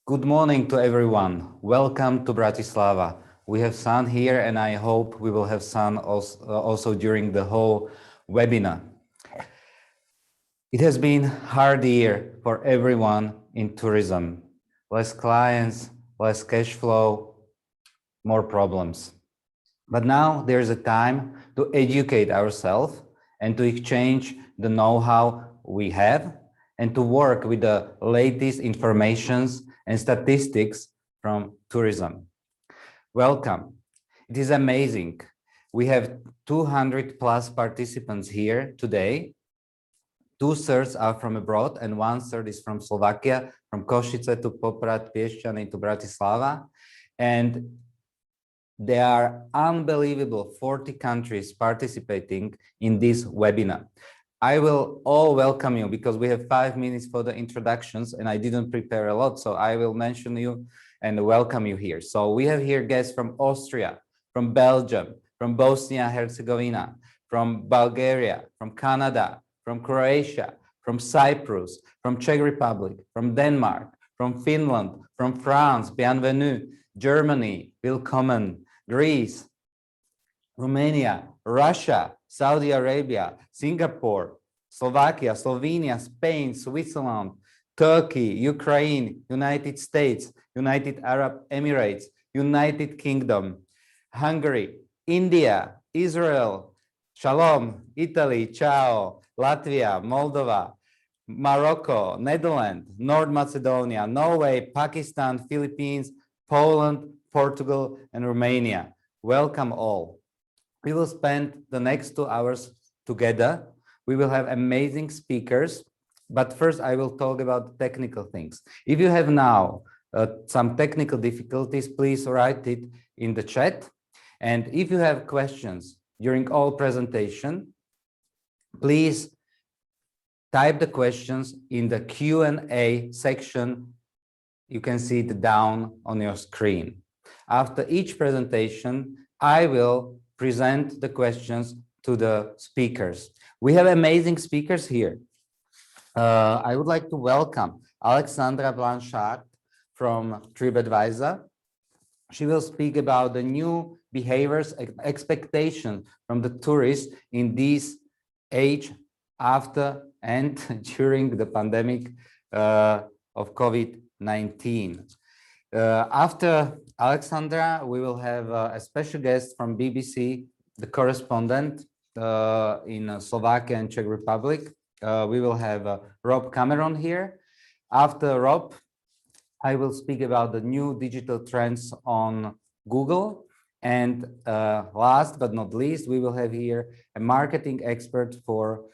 Good morning to everyone. Welcome to Bratislava. We have sun here and I hope we will have sun also during the whole webinar. It has been a hard year for everyone in tourism. Less clients, less cash flow, more problems. But now there's a time to educate ourselves and to exchange the know-how we have and to work with the latest informations and statistics from tourism. Welcome. It is amazing. We have 200 plus participants here today. 2/3 are from abroad and 1/3 is from Slovakia, from Košice to Poprad, Piešťany to Bratislava. And there are unbelievable 40 countries participating in this webinar. I will all welcome you because we have 5 minutes for the introductions and I didn't prepare a lot, so I will mention you and welcome you here. So we have here guests from Austria, from Belgium, from Bosnia and Herzegovina, from Bulgaria, from Canada, from Croatia, from Cyprus, from Czech Republic, from Denmark, from Finland, from France, bienvenue, Germany, willkommen, Greece, Romania, Russia, Saudi Arabia, Singapore, Slovakia, Slovenia, Spain, Switzerland, Turkey, Ukraine, United States, United Arab Emirates, United Kingdom, Hungary, India, Israel, Shalom, Italy, ciao, Latvia, Moldova, Morocco, Netherlands, North Macedonia, Norway, Pakistan, Philippines, Poland, Portugal, and Romania. Welcome all. We will spend the next 2 hours together. We will have amazing speakers, but first I will talk about technical things. If you have now some technical difficulties, please write it in the chat. And if you have questions during all presentation, please type the questions in the Q&A section. You can see it down on your screen. After each presentation, I will present the questions to the speakers. We have amazing speakers here. I would like to welcome Alexandra Blanchard from TripAdvisor. She will speak about the new behaviors, expectations from the tourists in this age after and during the pandemic of COVID-19. After Alexandra, we will have a special guest from BBC, the correspondent in Slovakia and Czech Republic. We will have Rob Cameron here. After Rob, I will speak about the new digital trends on Google. And last but not least, we will have here a marketing expert for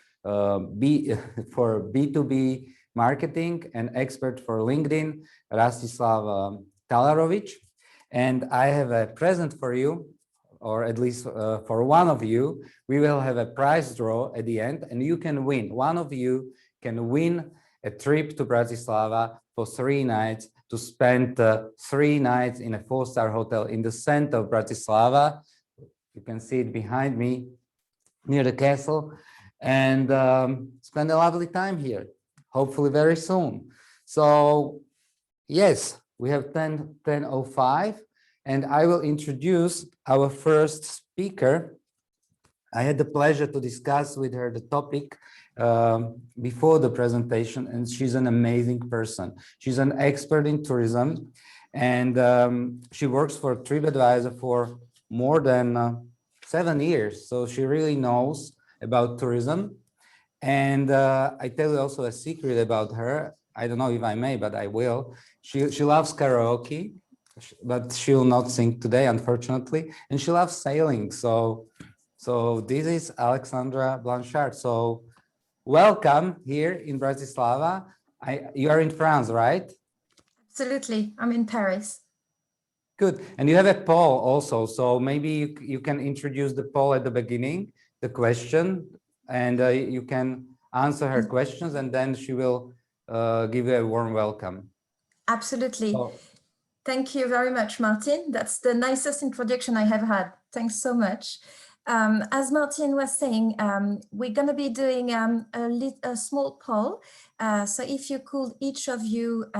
B2B marketing and expert for LinkedIn, Rastislav Talarovic. And I have a present for you, or at least for one of you. We will have a prize draw at the end, and you can win. One of you can win a trip to Bratislava for 3 nights to spend 3 nights in a 4-star hotel in the center of Bratislava. You can see it behind me near the castle, and spend a lovely time here, hopefully very soon. So yes, we have 10:05, and I will introduce our first speaker. I had the pleasure to discuss with her the topic before the presentation, and she's an amazing person. She's an expert in tourism, and she works for TripAdvisor for more than 7 years. So she really knows about tourism. And I tell you also a secret about her. I don't know if I may, but I will. She loves karaoke, but she will not sing today, unfortunately. And she loves sailing. So this is Alexandra Blanchard. So welcome here in Bratislava. You are in France, right? Absolutely. I'm in Paris. Good. And you have a poll also. So maybe you can introduce the poll at the beginning, the question, and you can answer her questions, and then she will give you a warm welcome. Absolutely. Thank you very much, Martin. That's the nicest introduction I have had. Thanks so much. As Martin was saying, we're going to be doing a small poll. So if you could, each of you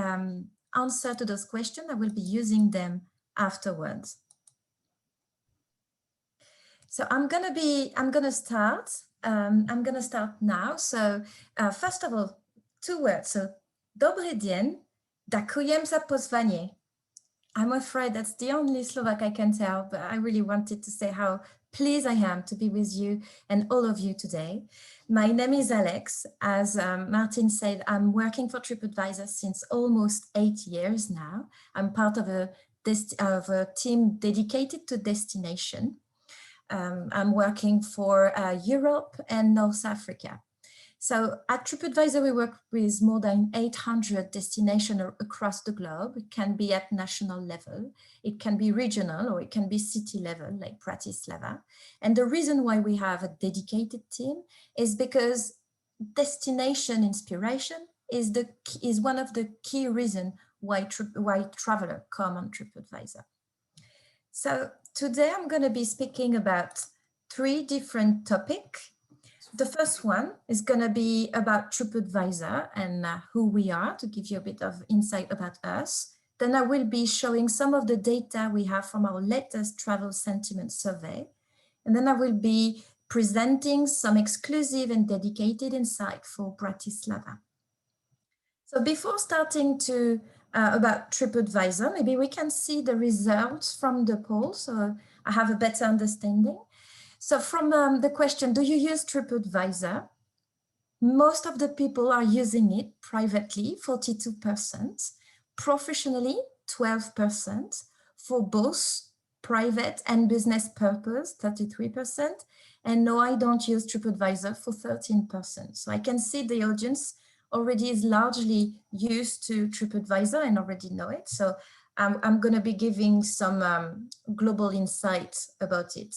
answer to those questions. I will be using them afterwards. So I'm gonna start now. So first of all, 2 words. So dobry dzień, ďakujem za pozvanie. I'm afraid that's the only Slovak I can tell, but I really wanted to say how pleased I am to be with you and all of you today. My name is Alex. As Martin said, I'm working for TripAdvisor since almost 8 years now. I'm part of a team dedicated to destination. I'm working for Europe and North Africa. So at TripAdvisor, we work with more than 800 destinations across the globe. It can be at national level, it can be regional, or it can be city level, like Bratislava. And the reason why we have a dedicated team is because destination inspiration is one of the key reasons why travelers come on TripAdvisor. So today I'm going to be speaking about 3 different topics. The first one is going to be about TripAdvisor and who we are, to give you a bit of insight about us. Then I will be showing some of the data we have from our latest travel sentiment survey. And then I will be presenting some exclusive and dedicated insight for Bratislava. So before starting to about TripAdvisor, maybe we can see the results from the poll, so I have a better understanding. So from the question, do you use TripAdvisor? Most of the people are using it privately, 42%, professionally, 12%, for both private and business purpose, 33%, and no, I don't use TripAdvisor for 13%. So I can see the audience already is largely used to TripAdvisor and already know it. So I'm going to be giving some global insights about it.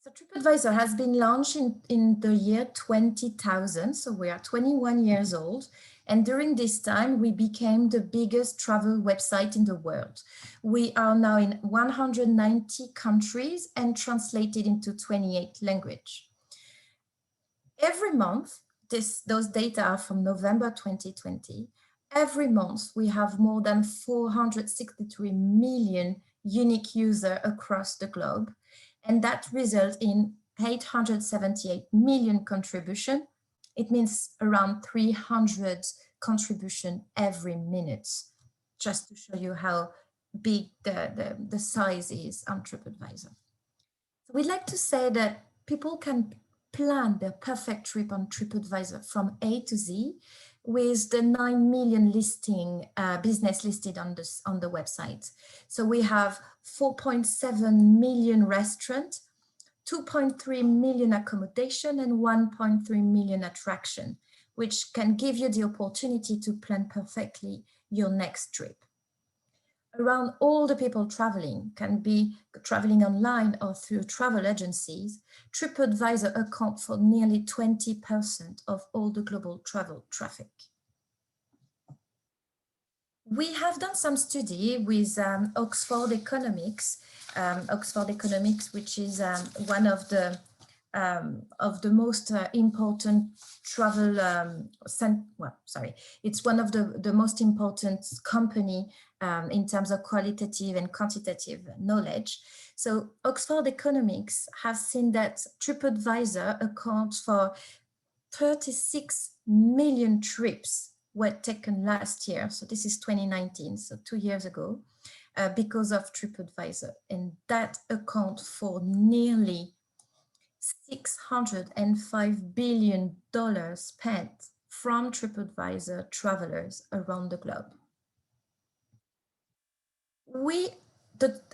So TripAdvisor has been launched in the year 20,000, so we are 21 years old. And during this time, we became the biggest travel website in the world. We are now in 190 countries and translated into 28 languages. Every month, those data are from November 2020. Every month, we have more than 463 million unique users across the globe. And that results in 878 million contribution. It means around 300 contribution every minute, just to show you how big the size is on TripAdvisor. So we'd like to say that people can plan their perfect trip on TripAdvisor from A to Z with the 9 million business listed on the website. So we have 4.7 million restaurants, 2.3 million accommodation, and 1.3 million attraction, which can give you the opportunity to plan perfectly your next trip. Around all the people traveling, can be traveling online or through travel agencies, TripAdvisor accounts for nearly 20% of all the global travel traffic. We have done some study with Oxford Economics, which is one of the most important travel, it's one of the most important company in terms of qualitative and quantitative knowledge. So Oxford Economics has seen that TripAdvisor accounts for 36 million trips were taken last year. So this is 2019, so 2 years ago, because of TripAdvisor. And that accounts for nearly $605 billion spent from TripAdvisor travelers around the globe.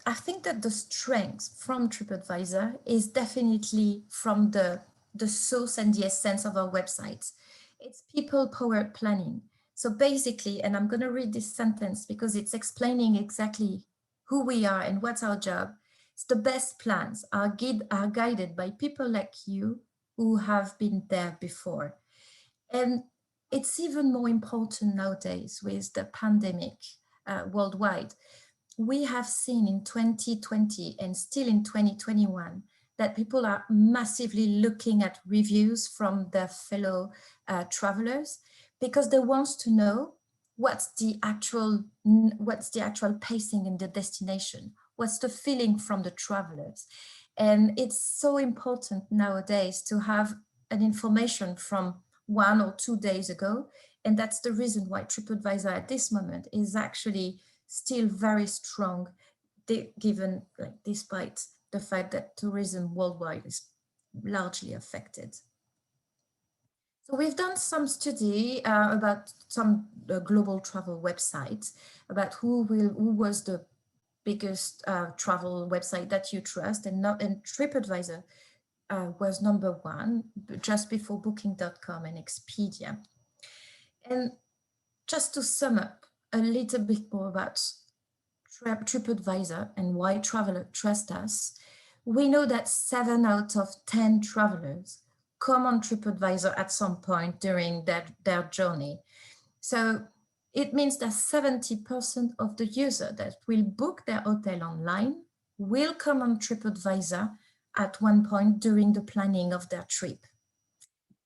I think that the strength from TripAdvisor is definitely from the source and the essence of our websites. It's people-powered planning. So basically, and I'm going to read this sentence because it's explaining exactly who we are and what's our job. It's the best plans are guided by people like you who have been there before. And it's even more important nowadays with the pandemic worldwide. We have seen in 2020 and still in 2021 that people are massively looking at reviews from their fellow travelers because they want to know what's the actual pacing in the destination? What's the feeling from the travelers? And it's so important nowadays to have an information from 1 or 2 days ago. And that's the reason why TripAdvisor at this moment is actually still very strong, given, like, despite the fact that tourism worldwide is largely affected. So we've done some study about some global travel websites, about who was the biggest travel website that you trust, and TripAdvisor was #1, just before Booking.com and Expedia. And just to sum up a little bit more about TripAdvisor and why travelers trust us, we know that 7 out of 10 travelers come on TripAdvisor at some point during their journey. So it means that 70% of the users that will book their hotel online will come on TripAdvisor at one point during the planning of their trip.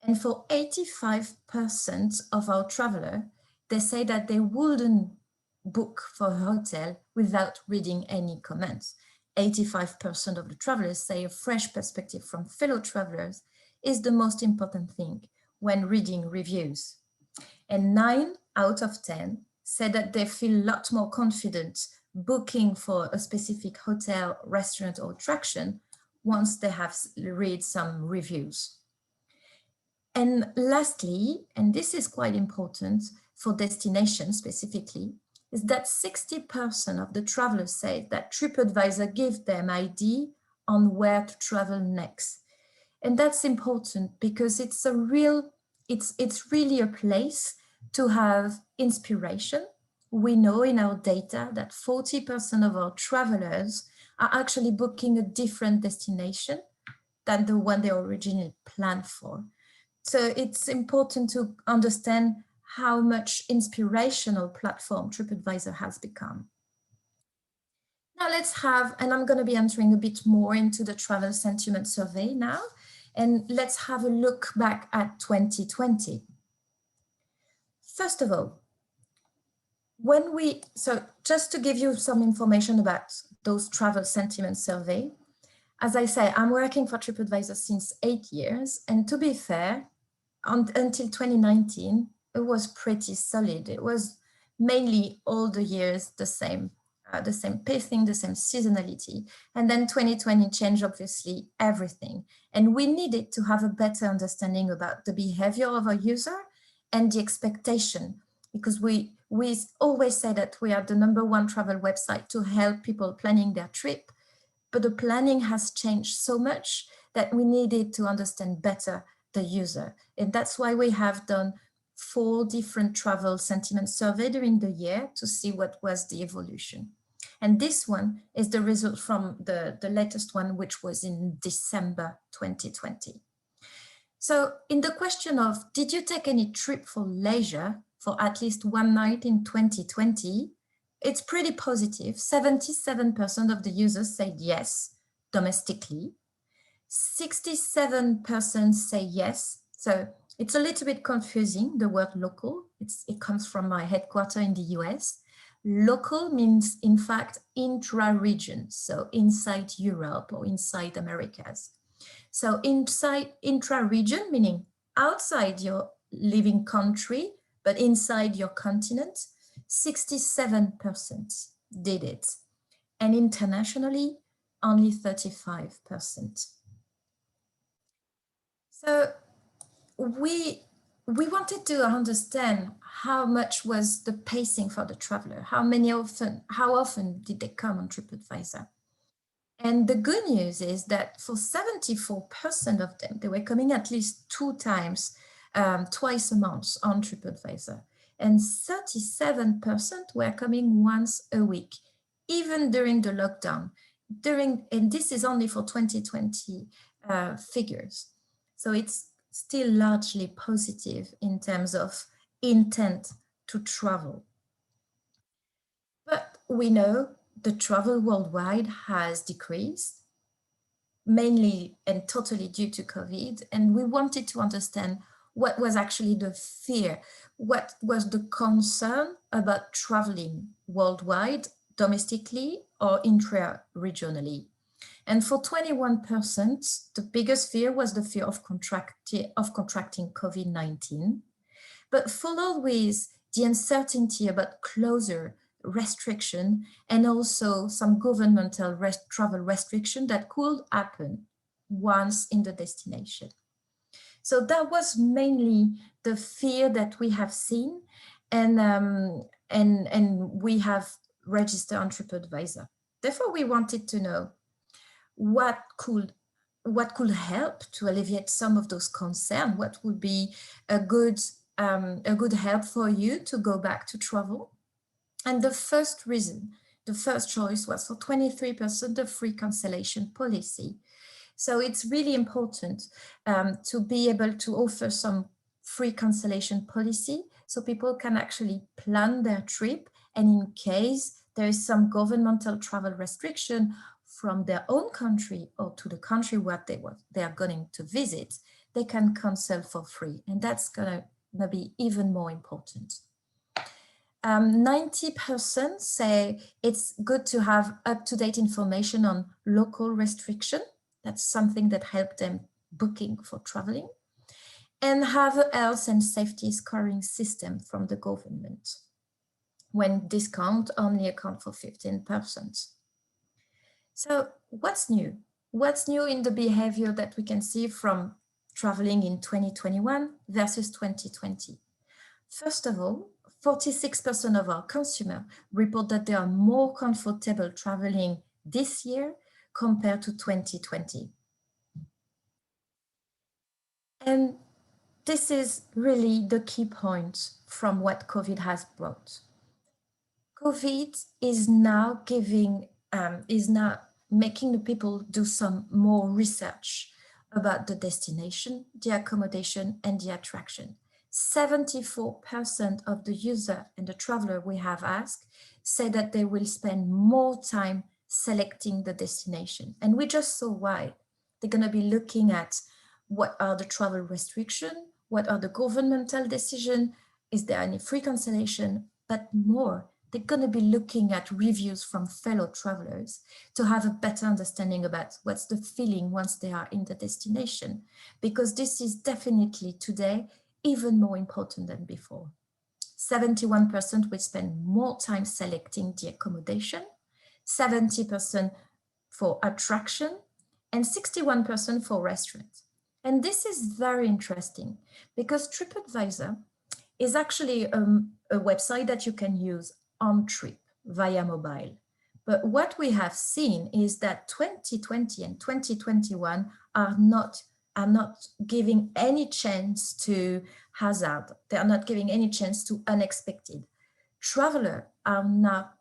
And for 85% of our travelers, they say that they wouldn't book for a hotel without reading any comments. 85% of the travelers say a fresh perspective from fellow travelers is the most important thing when reading reviews. And 9 out of 10 said that they feel a lot more confident booking for a specific hotel, restaurant, or attraction once they have read some reviews. And lastly, and this is quite important for destinations specifically, is that 60% of the travelers say that TripAdvisor gives them idea on where to travel next. And that's important because it's really a place to have inspiration. We know in our data that 40% of our travelers are actually booking a different destination than the one they originally planned for. So it's important to understand how much inspirational platform TripAdvisor has become. Now let's have, and I'm going to be entering a bit more into the travel sentiment survey now, and let's have a look back at 2020. First of all, so just to give you some information about those travel sentiment survey, as I say, I'm working for TripAdvisor since 8 years, and to be fair, until 2019, it was pretty solid. It was mainly all the years the same pacing, the same seasonality. And then 2020 changed, obviously, everything. And we needed to have a better understanding about the behavior of our user and the expectation, because we always say that we are the #1 travel website to help people planning their trip, but the planning has changed so much that we needed to understand better the user. And that's why we have done 4 different travel sentiment survey during the year to see what was the evolution. And this one is the result from the latest one, which was in December 2020. So in the question of, did you take any trip for leisure for at least one night in 2020? It's pretty positive. 77% of the users said yes, domestically. 67% say yes. So it's a little bit confusing, the word local. It comes from my headquarters in the US. Local means, in fact, intra-region, so inside Europe or inside Americas. So inside intra-region, meaning outside your living country, but inside your continent, 67% did it. And internationally, only 35%. So we wanted to understand how much was the pacing for the traveler, how often did they come on TripAdvisor. And the good news is that for 74% of them, they were coming at least 2 times, twice a month on TripAdvisor. And 37% were coming once a week, even during the lockdown. And this is only for 2020 figures. So it's still largely positive in terms of intent to travel. But we know the travel worldwide has decreased, mainly and totally due to COVID. And we wanted to understand what was actually the fear, what was the concern about traveling worldwide, domestically or intra-regionally. And for 21%, the biggest fear was the fear of contracting COVID-19, but followed with the uncertainty about closure, restriction, and also some governmental travel restriction that could happen once in the destination. So that was mainly the fear that we have seen, and we have registered on TripAdvisor. Therefore, we wanted to know what could help to alleviate some of those concerns. What would be a good help for you to go back to travel? And the first choice was for 23% the free cancellation policy. So it's really important to be able to offer some free cancellation policy so people can actually plan their trip, and in case there is some governmental travel restriction from their own country or to the country where they are going to visit, they can cancel for free, and that's gonna be even more important. 90% say it's good to have up-to-date information on local restriction. That's something that helped them booking for traveling, and have a health and safety scoring system from the government, when discount only account for 15%. So what's new? What's new in the behavior that we can see from traveling in 2021 versus 2020? First of all, 46% of our consumers report that they are more comfortable traveling this year compared to 2020. And this is really the key point from what COVID has brought. COVID is now making the people do some more research about the destination, the accommodation, and the attraction. 74% of the user and the traveler we have asked say that they will spend more time selecting the destination. And we just saw why. They're going to be looking at what are the travel restrictions, what are the governmental decisions, is there any free cancellation, but more, they're going to be looking at reviews from fellow travelers to have a better understanding about what's the feeling once they are in the destination, because this is definitely today even more important than before. 71% will spend more time selecting the accommodation, 70% for attraction, and 61% for restaurants. And this is very interesting because TripAdvisor is actually a website that you can use on trip via mobile. But what we have seen is that 2020 and 2021 are not giving any chance to hazard. They are not giving any chance to unexpected. Travelers are now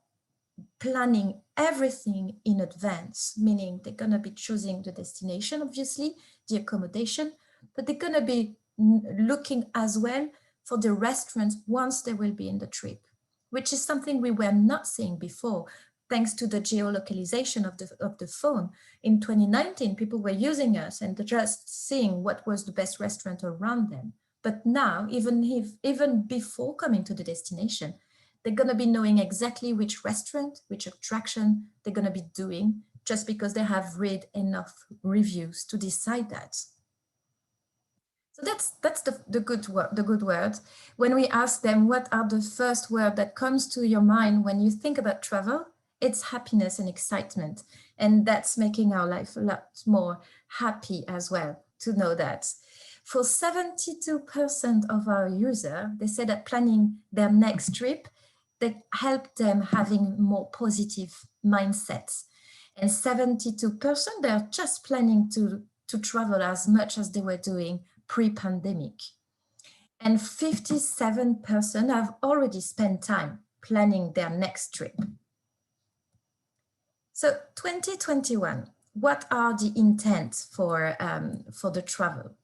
planning everything in advance, meaning they're going to be choosing the destination, obviously, the accommodation, but they're going to be looking as well for the restaurants once they will be in the trip, which is something we were not seeing before. Thanks to the geolocalization of the phone. In 2019, people were using us and just seeing what was the best restaurant around them. But now, even before coming to the destination, they're going to be knowing exactly which restaurant, which attraction they're going to be doing, just because they have read enough reviews to decide that. So that's the good word. When we ask them what are the first word that comes to your mind when you think about travel, it's happiness and excitement. And that's making our life a lot more happy as well, to know that. For 72% of our users, they say that planning their next trip, that help them having more positive mindsets. And 72%, they're just planning to travel as much as they were doing pre-pandemic. And 57% have already spent time planning their next trip. So 2021, what are the intents for the travel?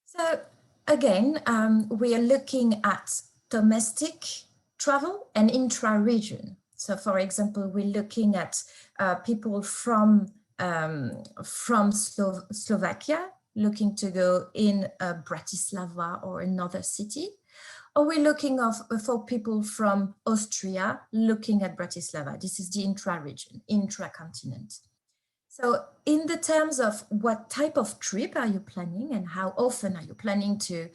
So again, we are looking at domestic travel and intra-region. So for example, we're looking at people from Slovakia, looking to go in Bratislava or another city, or we're looking for people from Austria looking at Bratislava. This is the intra-region, intra-continent. So in the terms of what type of trip are you planning and how often are you planning to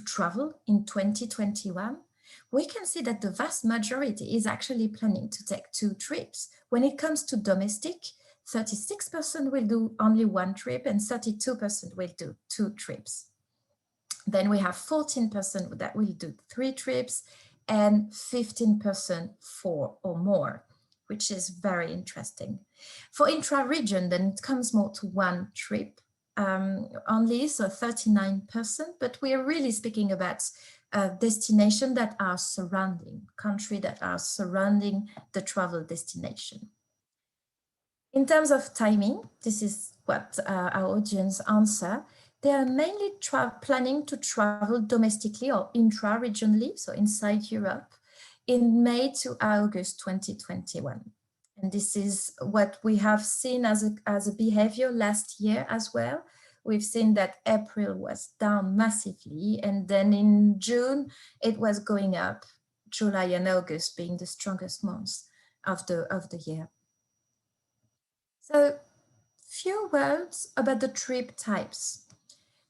travel in 2021, we can see that the vast majority is actually planning to take 2 trips. When it comes to domestic, 36% will do only 1 trip and 32% will do 2 trips. Then we have 14% that will do 3 trips and 15% 4 or more, which is very interesting. For intra-region, then it comes more to 1 trip only, so 39%, but we are really speaking about destinations that are surrounding, countries that are surrounding the travel destination. In terms of timing, this is what our audience answer. They are mainly planning to travel domestically or intra-regionally, so inside Europe, in May to August 2021. And this is what we have seen as a behavior last year as well. We've seen that April was down massively, and then in June, it was going up, July and August being the strongest months of the year. So, few words about the trip types.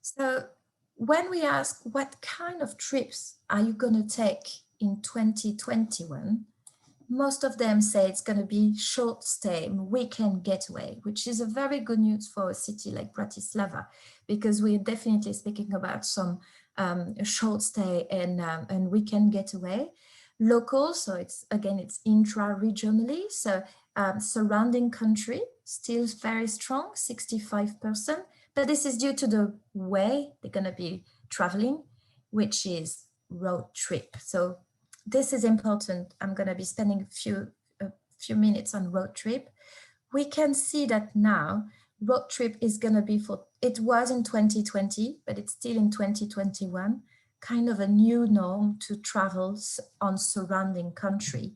So when we ask what kind of trips are you going to take in 2021, most of them say it's going to be short stay, weekend getaway, which is a very good news for a city like Bratislava, because we're definitely speaking about some short stay and weekend getaway. Local, so it's intra-regionally, so surrounding country, still very strong, 65%. But this is due to the way they're going to be traveling, which is road trip. So this is important. I'm going to be spending a few minutes on road trip. We can see that now road trip is going to be it was in 2020, but it's still in 2021, kind of a new norm to travel on surrounding country.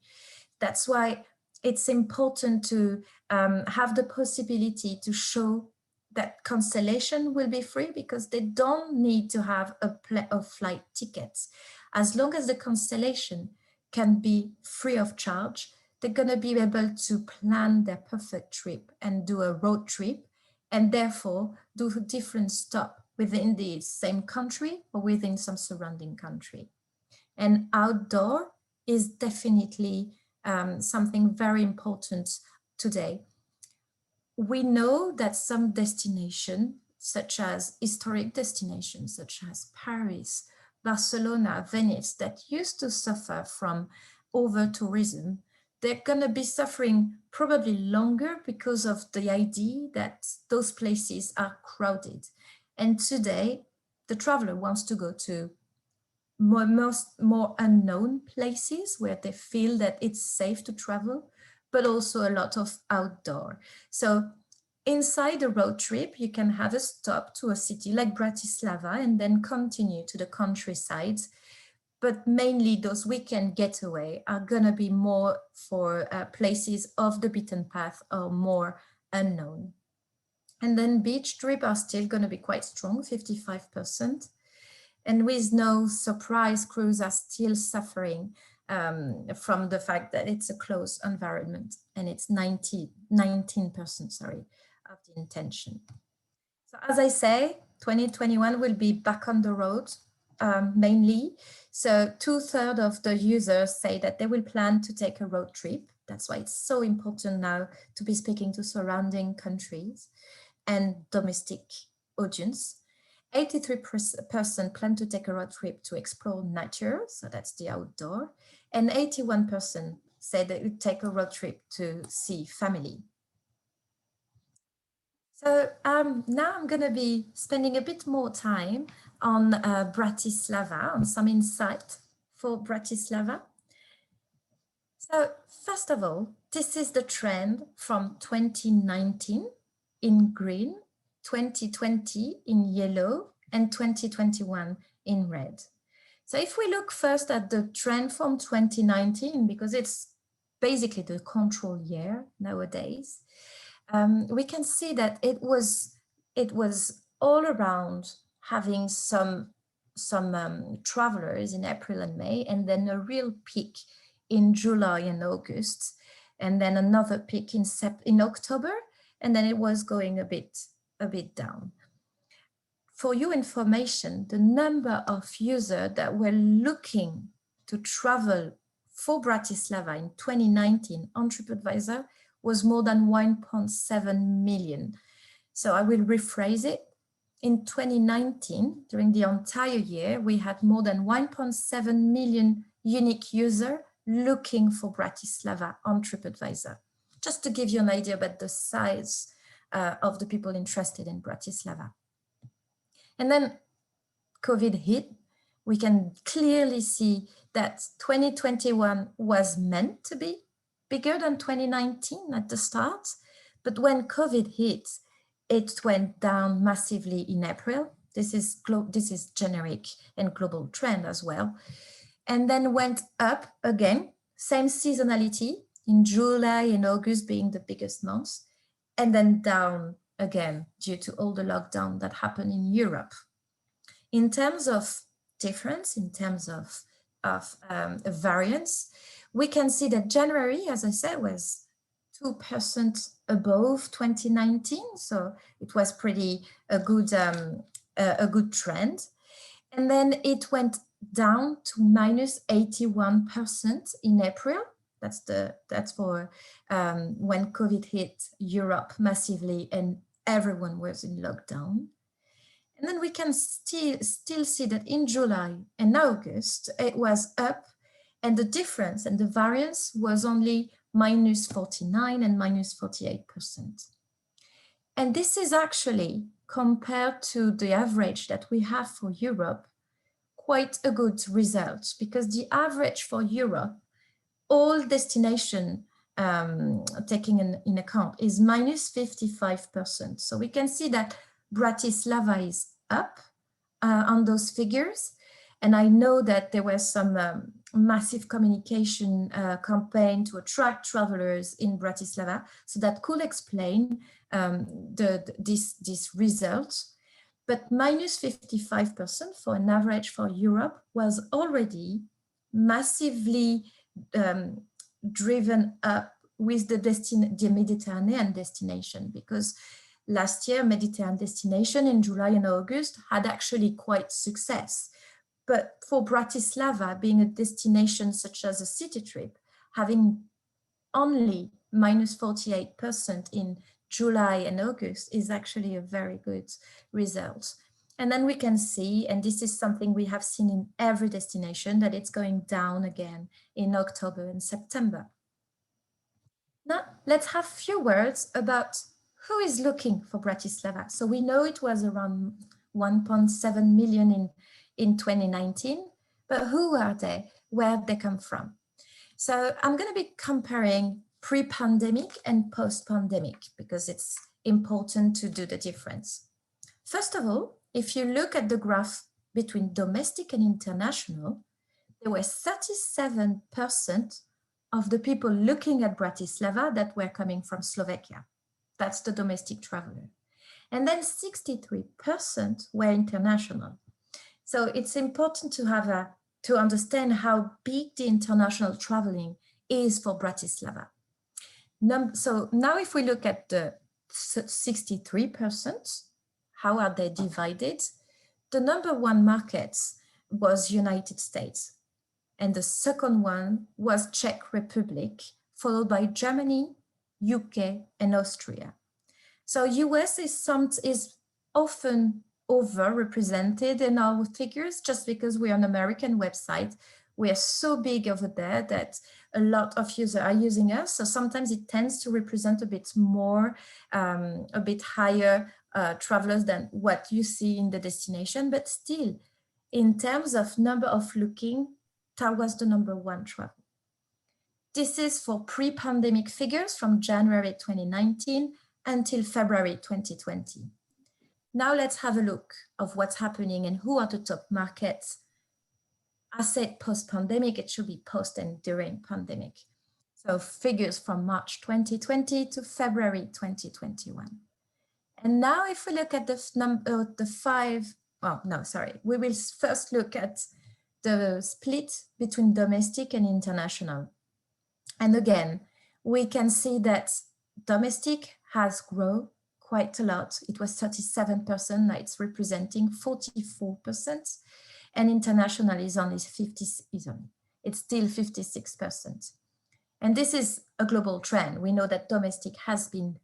That's why it's important to have the possibility to show that cancellation will be free, because they don't need to have a flight tickets. As long as the cancellation can be free of charge, they're going to be able to plan their perfect trip and do a road trip, and therefore do a different stop within the same country or within some surrounding country. And outdoor is definitely something very important today. We know that some destinations, such as historic destinations, such as Paris, Barcelona, Venice, that used to suffer from over-tourism, they're going to be suffering probably longer because of the idea that those places are crowded. And today, the traveler wants to go to more unknown places where they feel that it's safe to travel, but also a lot of outdoor. So inside a road trip, you can have a stop to a city like Bratislava and then continue to the countryside. But mainly those weekend getaway are going to be more for places off the beaten path or more unknown. And then beach trip are still going to be quite strong, 55%. And with no surprise, crews are still suffering from the fact that it's a closed environment, and it's 19% of the intention. So as I say, 2021 will be back on the road mainly. So 2/3 of the users say that they will plan to take a road trip. That's why it's so important now to be speaking to surrounding countries and domestic audience. 83% plan to take a road trip to explore nature, so that's the outdoor, and 81% say they would take a road trip to see family. So now I'm going to be spending a bit more time on Bratislava, on some insight for Bratislava. So first of all, this is the trend from 2019 in green, 2020 in yellow, and 2021 in red. So if we look first at the trend from 2019, because it's basically the control year nowadays, we can see that it was it was all around having some travelers in April and May, and then a real peak in July and August, and then another peak in October, and then it was going a bit down. For your information, the number of users that were looking to travel for Bratislava in 2019 on TripAdvisor was more than 1.7 million. So I will rephrase it. In 2019, during the entire year, we had more than 1.7 million unique users looking for Bratislava on TripAdvisor, just to give you an idea about the size of the people interested in Bratislava. And then COVID hit. We can clearly see that 2021 was meant to be bigger than 2019 at the start, but when COVID hit, it went down massively in April. This is generic and global trend as well. And then went up again, same seasonality in July and August being the biggest months, and then down again due to all the lockdown that happened in Europe. In terms of difference, in terms of variance, we can see that January, as I said, was 2% above 2019, so it was a good trend. And then it went down to -81% in April. That's for when COVID hit Europe massively and everyone was in lockdown. And then we can still see that in July and August, it was up, and the difference and the variance was only -49 and -48%. And this is actually, compared to the average that we have for Europe, quite a good result, because the average for Europe, all destination taking in account, is -55%. So we can see that Bratislava is up on those figures. And I know that there was some massive communication campaign to attract travelers in Bratislava. So that could explain this result. But -55% for an average for Europe was already massively driven up with the Mediterranean destination, because last year, Mediterranean destination in July and August had actually quite success. But for Bratislava, being a destination such as a city trip, having only -48% in July and August is actually a very good result. And then we can see, and this is something we have seen in every destination, that it's going down again in October and September. Now, let's have a few words about who is looking for Bratislava. So we know it was around 1.7 million in 2019, but who are they? Where they come from? So I'm going to be comparing pre-pandemic and post-pandemic because it's important to do the difference. First of all, if you look at the graph between domestic and international, there were 37% of the people looking at Bratislava that were coming from Slovakia. That's the domestic traveler. And then 63% were international. So it's important to understand how big the international traveling is for Bratislava. So now if we look at the 63%, how are they divided? The number one market was United States. And the second one was Czech Republic, followed by Germany, UK, and Austria. So US is often overrepresented in our figures just because we're an American website. We are so big over there that a lot of users are using us. So sometimes it tends to represent a bit more, a bit higher travelers than what you see in the destination. But still, in terms of number of looking, that was the number one travel. This is for pre-pandemic figures from January 2019 until February 2020. Now let's have a look of what's happening and who are the top markets. I said post-pandemic, it should be post and during pandemic. So figures from March 2020 to February 2021. And now if we look at we will first look at the split between domestic and international. And again, we can see that domestic has grown quite a lot. It was 37%, now it's representing 44%, and international is only 50, it's still 56%. And this is a global trend. We know that domestic has been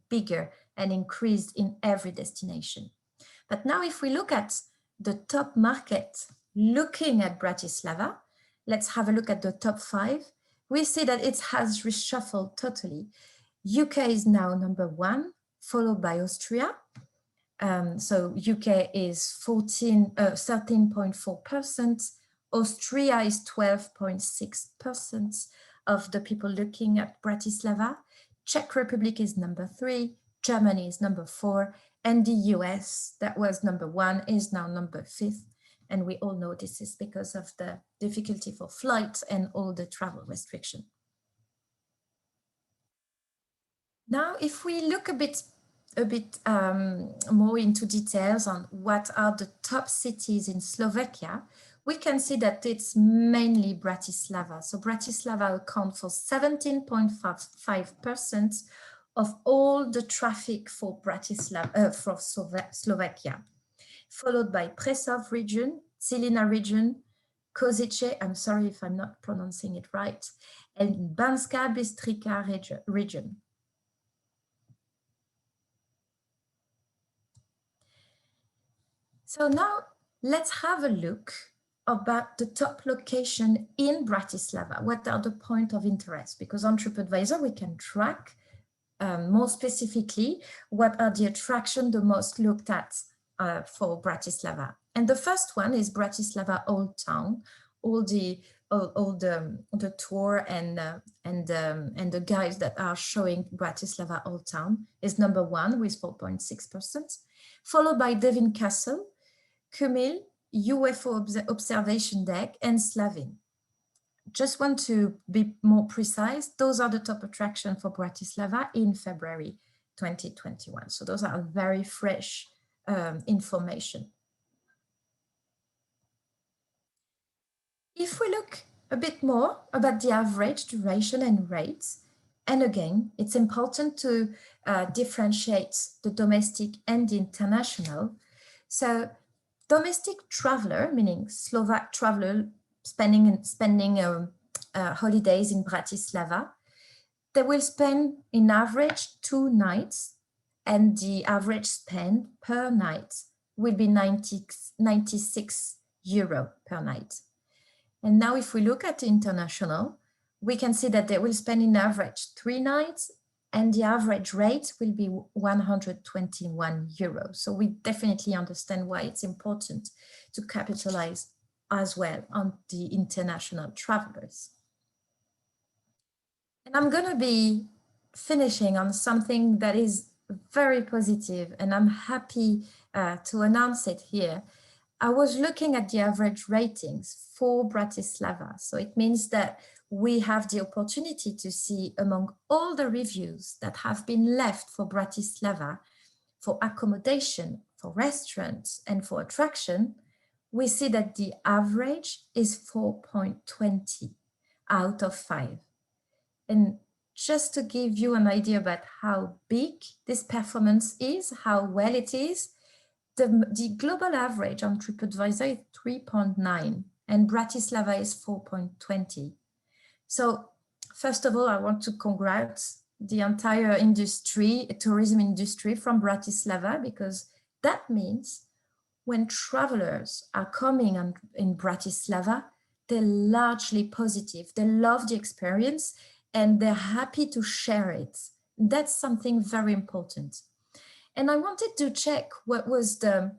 bigger and increased in every destination. But now if we look at the top market, looking at Bratislava, let's have a look at the top 5. We see that it has reshuffled totally. UK is now number 1, followed by Austria. So UK is 13.4%. Austria is 12.6% of the people looking at Bratislava. Czech Republic is number 3. Germany is number 4. And the US, that was number 1, is now number 5th. And we all know this is because of the difficulty for flights and all the travel restriction. Now, if we look a bit more into details on what are the top cities in Slovakia, we can see that it's mainly Bratislava. So Bratislava accounts for 17.5% of all the traffic for Bratislava, for Slovakia, followed by Prešov region, Žilina region, Košice, I'm sorry if I'm not pronouncing it right, and Banská Bystrica region. So now let's have a look about the top location in Bratislava. What are the points of interest? Because on TripAdvisor, we can track more specifically what are the attractions the most looked at for Bratislava. And the first one is Bratislava Old Town. All the tour and the guides that are showing Bratislava Old Town is number 1 with 4.6%, followed by Devin Castle, Kumil, UFO observation deck, and Slavin. Just want to be more precise, those are the top attractions for Bratislava in February 2021. So those are very fresh information. If we look a bit more about the average duration and rates, and again, it's important to differentiate the domestic and the international. So domestic traveler, meaning Slovak traveler spending holidays in Bratislava, they will spend in average 2 nights, and the average spend per night will be 96 euro per night. And now if we look at the international, we can see that they will spend in average 3 nights, and the average rate will be 121 euros. So we definitely understand why it's important to capitalize as well on the international travelers. And I'm going to be finishing on something that is very positive, and I'm happy to announce it here. I was looking at the average ratings for Bratislava. So it means that we have the opportunity to see among all the reviews that have been left for Bratislava, for accommodation, for restaurants, and for attraction, we see that the average is 4.20 out of 5. And just to give you an idea about how big this performance is, how well it is, the global average on TripAdvisor is 3.9 and Bratislava is 4.20. So first of all, I want to congratulate the entire industry, tourism industry from Bratislava, because that means when travelers are coming in Bratislava, they're largely positive. They love the experience and they're happy to share it. That's something very important. And I wanted to check what was the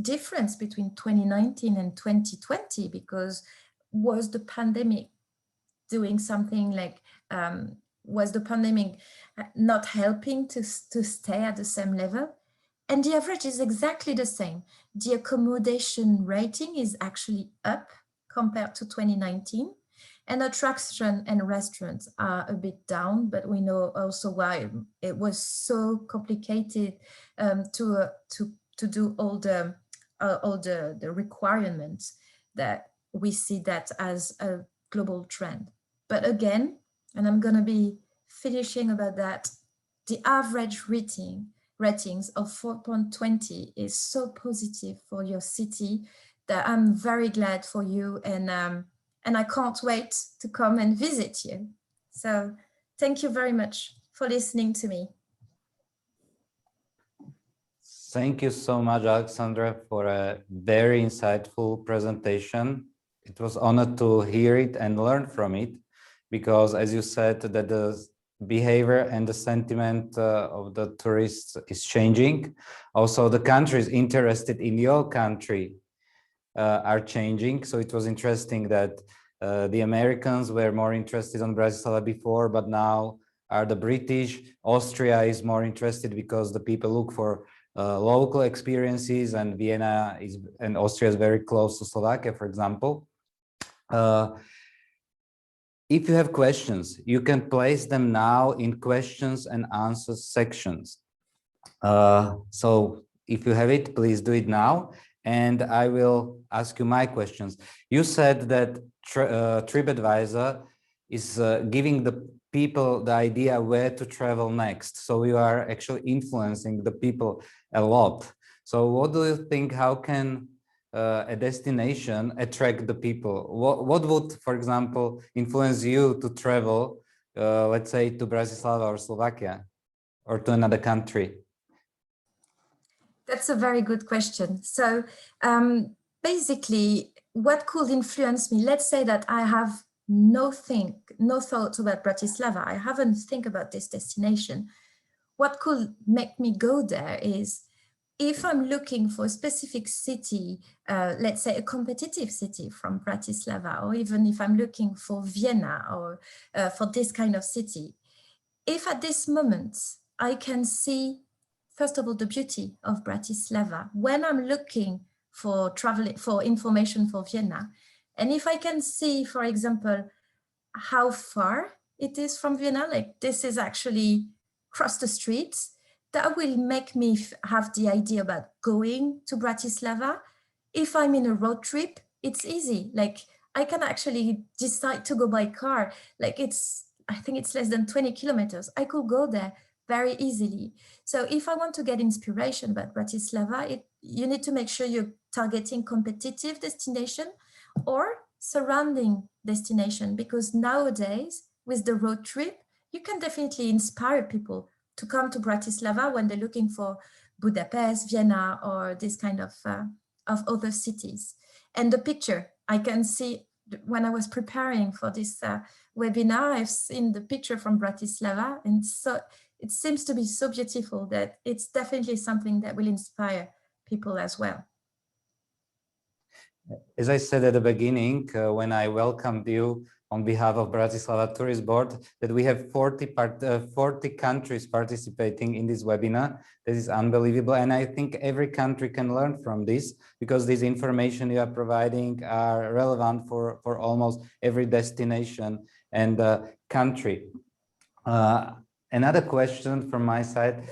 difference between 2019 and 2020, because was the pandemic doing something like, was the pandemic not helping to stay at the same level? And the average is exactly the same. The accommodation rating is actually up compared to 2019. And attraction and restaurants are a bit down, but we know also why it was so complicated to do all the requirements, that we see that as a global trend. But again, and I'm going to be finishing about that, the average ratings of 4.20 is so positive for your city that I'm very glad for you, and I can't wait to come and visit you. So thank you very much for listening to me. Thank you so much, Alexandra, for a very insightful presentation. It was an honor to hear it and learn from it, because as you said, that the behavior and the sentiment of the tourists is changing. Also, the countries interested in your country are changing. So it was interesting that the Americans were more interested on Bratislava before, but now are the British. Austria is more interested because the people look for local experiences, and Vienna and Austria is very close to Slovakia, for example. If you have questions, you can place them now in questions and answers sections. So if you have it, please do it now, and I will ask you my questions. You said that TripAdvisor is giving the people the idea where to travel next. So you are actually influencing the people a lot. So what do you think, how can a destination attract the people? What would, for example, influence you to travel, let's say, to Bratislava or Slovakia, or to another country? That's a very good question. So basically, what could influence me? Let's say that I have no thoughts about Bratislava. I haven't think about this destination. What could make me go there is, if I'm looking for a specific city, let's say a competitive city from Bratislava, or even if I'm looking for Vienna or for this kind of city, if at this moment I can see, first of all, the beauty of Bratislava when I'm looking for information for Vienna, and if I can see, for example, how far it is from Vienna, like this is actually across the street, that will make me have the idea about going to Bratislava. If I'm in a road trip, it's easy. Like I can actually decide to go by car. Like I think it's less than 20 kilometers. I could go there very easily. So if I want to get inspiration about Bratislava, you need to make sure you're targeting competitive destination or surrounding destination, because nowadays with the road trip, you can definitely inspire people to come to Bratislava when they're looking for Budapest, Vienna, or this kind of other cities. And the picture I can see when I was preparing for this webinar, I've seen the picture from Bratislava, and so it seems to be so beautiful that it's definitely something that will inspire people as well. As I said at the beginning, when I welcomed you on behalf of Bratislava Tourist Board, that we have 40 countries participating in this webinar. This is unbelievable. And I think every country can learn from this, because this information you are providing are relevant for almost every destination and country. Another question from my side.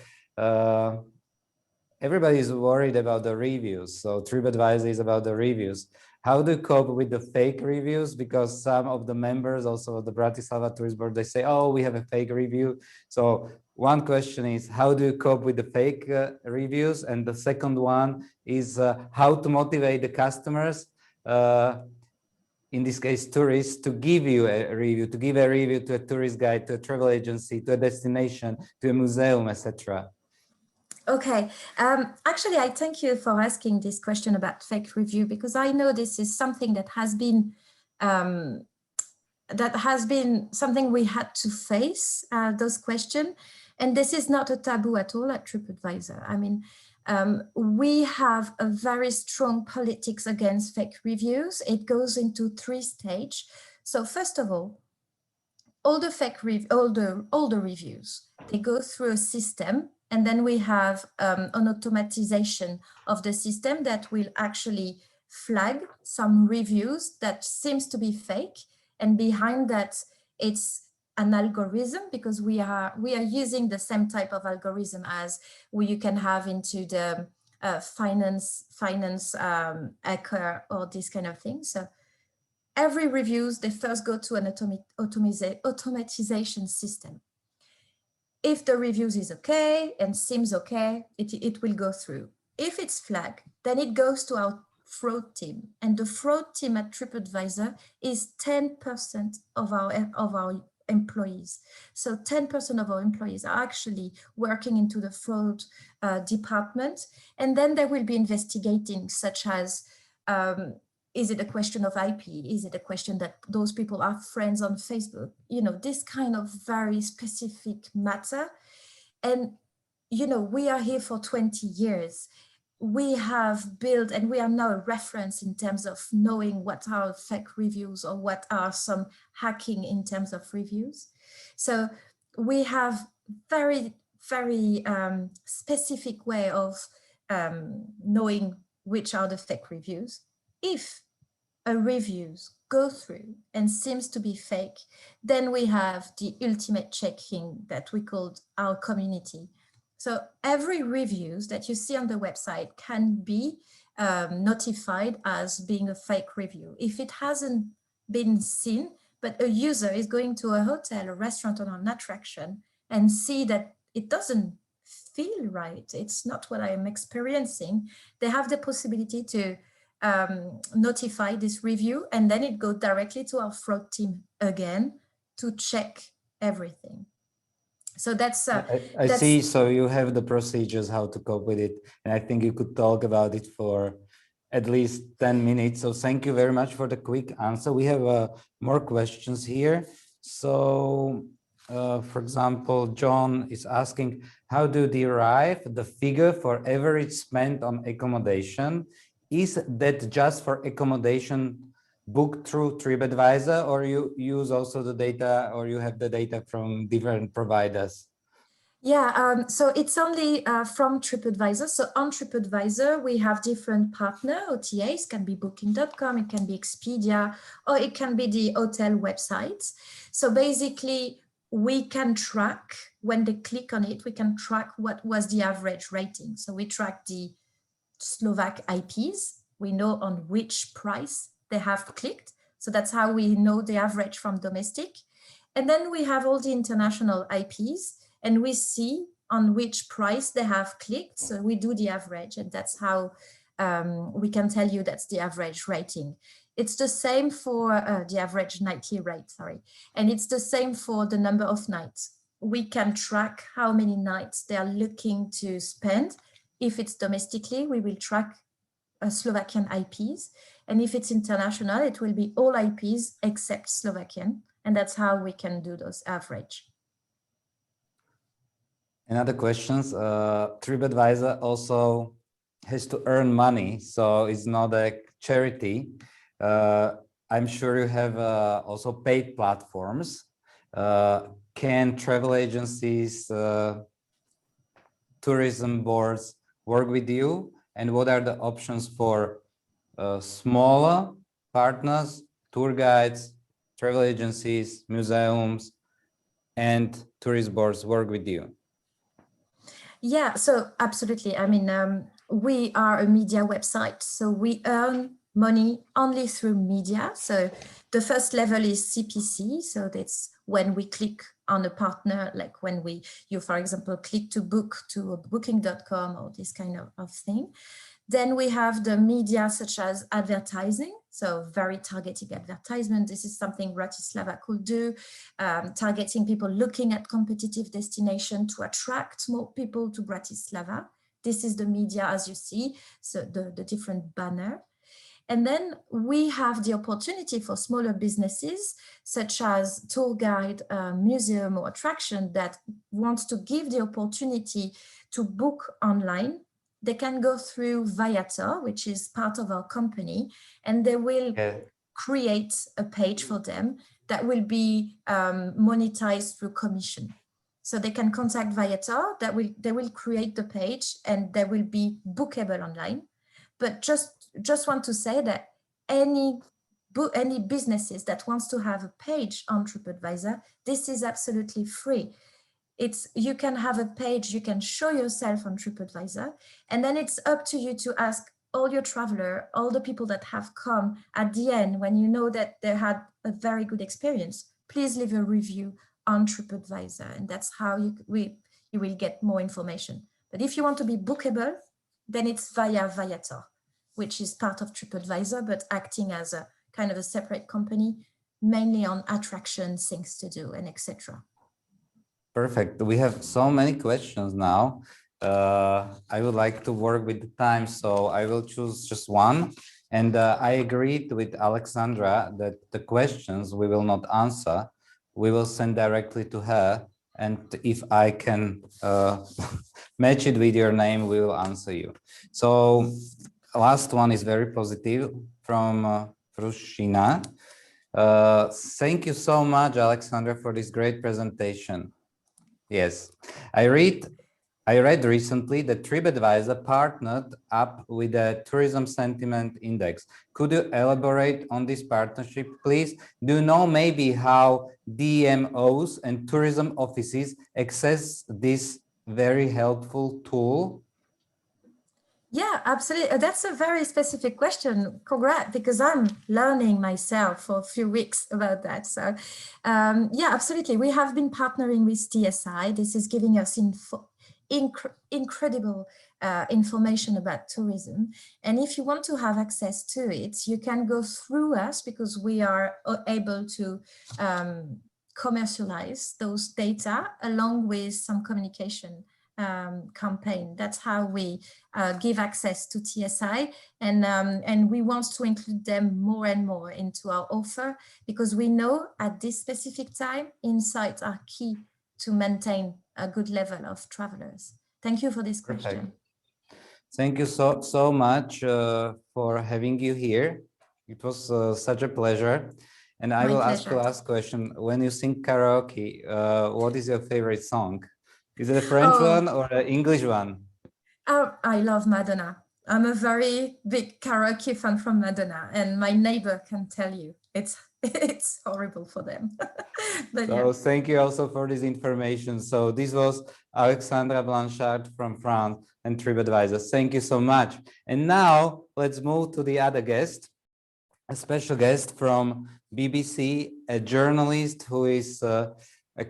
Everybody is worried about the reviews. So TripAdvisor is about the reviews. How do you cope with the fake reviews? Because some of the members also of the Bratislava Tourist Board, they say, oh, we have a fake review. So one question is, how do you cope with the fake reviews? And the second one is how to motivate the customers, in this case, tourists, to give you a review, to give a review to a tourist guide, to a travel agency, to a destination, to a museum, etc. Okay, actually, I thank you for asking this question about fake review, because I know this is something that has been something we had to face, those questions, and this is not a taboo at all at TripAdvisor. I mean, we have a very strong politics against fake reviews. It goes into 3 stages. So first of all the reviews, they go through a system, and then we have an automatization of the system that will actually flag some reviews that seems to be fake, And behind that, it's an algorithm, because we are using the same type of algorithm as you can have into the finance hacker or this kind of thing. So every reviews, they first go to an automatization system. If the reviews is okay and seems okay, it will go through. If it's flagged, then it goes to our fraud team, and the fraud team at TripAdvisor is 10% of our employees. So 10% of our employees are actually working into the fraud department, and then they will be investigating, such as is it a question of IP? Is it a question that those people are friends on Facebook? You know, this kind of very specific matter. And, you know, we are here for 20 years. We have built, and we are now a reference in terms of knowing what are fake reviews or what are some hacking in terms of reviews. So we have very, very specific way of knowing which are the fake reviews. If a reviews go through and seems to be fake, then we have the ultimate checking that we called our community. So every reviews that you see on the website can be notified as being a fake review. If it hasn't been seen, but a user is going to a hotel, a restaurant, or an attraction and see that it doesn't feel right, it's not what I am experiencing, they have the possibility to notify this review, and then it goes directly to our fraud team again to check everything. So that's I see. So you have the procedures how to cope with it, and I think you could talk about it for at least 10 minutes. So thank you very much for the quick answer. We have more questions here. So for example, John is asking, how do you derive the figure for average spend on accommodation? Is that just for accommodation booked through TripAdvisor, or you use also the data, or you have the data from different providers? Yeah, so it's only from TripAdvisor. So on TripAdvisor, we have different partner OTAs, can be booking.com, it can be Expedia, or it can be the hotel websites. So basically, we can track, when they click on it, we can track what was the average rating. So we track the Slovak IPs, we know on which price they have clicked. So that's how we know the average from domestic. And then we have all the international IPs, and we see on which price they have clicked. So we do the average, and that's how we can tell you that's the average rating. It's the same for the average nightly rate, sorry. And it's the same for the number of nights. We can track how many nights they are looking to spend. If it's domestically, we will track Slovakian IPs. And if it's international, it will be all IPs except Slovakian. And that's how we can do those average. Another questions, TripAdvisor also has to earn money, so it's not a charity. I'm sure you have also paid platforms. Can travel agencies, tourism boards work with you? And what are the options for smaller partners, tour guides, travel agencies, museums, and tourist boards work with you? Yeah, so absolutely. I mean, we are a media website, so we earn money only through media. So the first level is CPC. So that's when we click on a partner, like when you, for example, click to book to booking.com or this kind of thing. Then we have the media such as advertising, so very targeted advertisement. This is something Bratislava could do, targeting people looking at competitive destination to attract more people to Bratislava. This is the media as you see, so the different banner. And then we have the opportunity for smaller businesses, such as tour guide, museum or attraction that wants to give the opportunity to book online. They can go through Viator, which is part of our company, and they will create a page for them that will be monetized through commission. So they can contact Viator, they will create the page and they will be bookable online. But just want to say that any any businesses that wants to have a page on TripAdvisor, this is absolutely free. You can have a page, you can show yourself on TripAdvisor, and then it's up to you to ask all your traveler, all the people that have come at the end, when you know that they had a very good experience, please leave a review on TripAdvisor, and that's how you will get more information. But if you want to be bookable, then it's via Viator, which is part of TripAdvisor, but acting as a kind of a separate company, mainly on attractions, things to do, and etc. Perfect. We have so many questions now. I would like to work with the time, so I will choose just one. And I agreed with Alexandra that the questions we will not answer, we will send directly to her. And if I can match it with your name, we will answer you. So last one is very positive from Frushina. Thank you so much, Alexandra, for this great presentation. Yes, I read recently that TripAdvisor partnered up with the Tourism Sentiment Index. Could you elaborate on this partnership, please? Do you know maybe how DMOs and tourism offices access this very helpful tool? Yeah, absolutely. That's a very specific question. Congrats, because I'm learning myself for a few weeks about that. So yeah, absolutely. We have been partnering with TSI. This is giving us incredible information about tourism. And if you want to have access to it, you can go through us, because we are able to commercialize those data along with some communication campaign. That's how we give access to TSI, and we want to include them more and more into our offer, because we know at this specific time, insights are key to maintain a good level of travelers. Thank you for this question. Perfect. Thank you so much for having you here. It was such a pleasure. And I will ask the last question. When you sing karaoke, what is your favorite song? Is it a French one or an English one? Oh, I love Madonna. I'm a very big karaoke fan from Madonna, and my neighbor can tell you it's horrible for them. But so yeah. Thank you also for this information. So this was Alexandra Blanchard from France and TripAdvisor. Thank you so much. And now let's move to the other guest, a special guest from BBC, a journalist who is a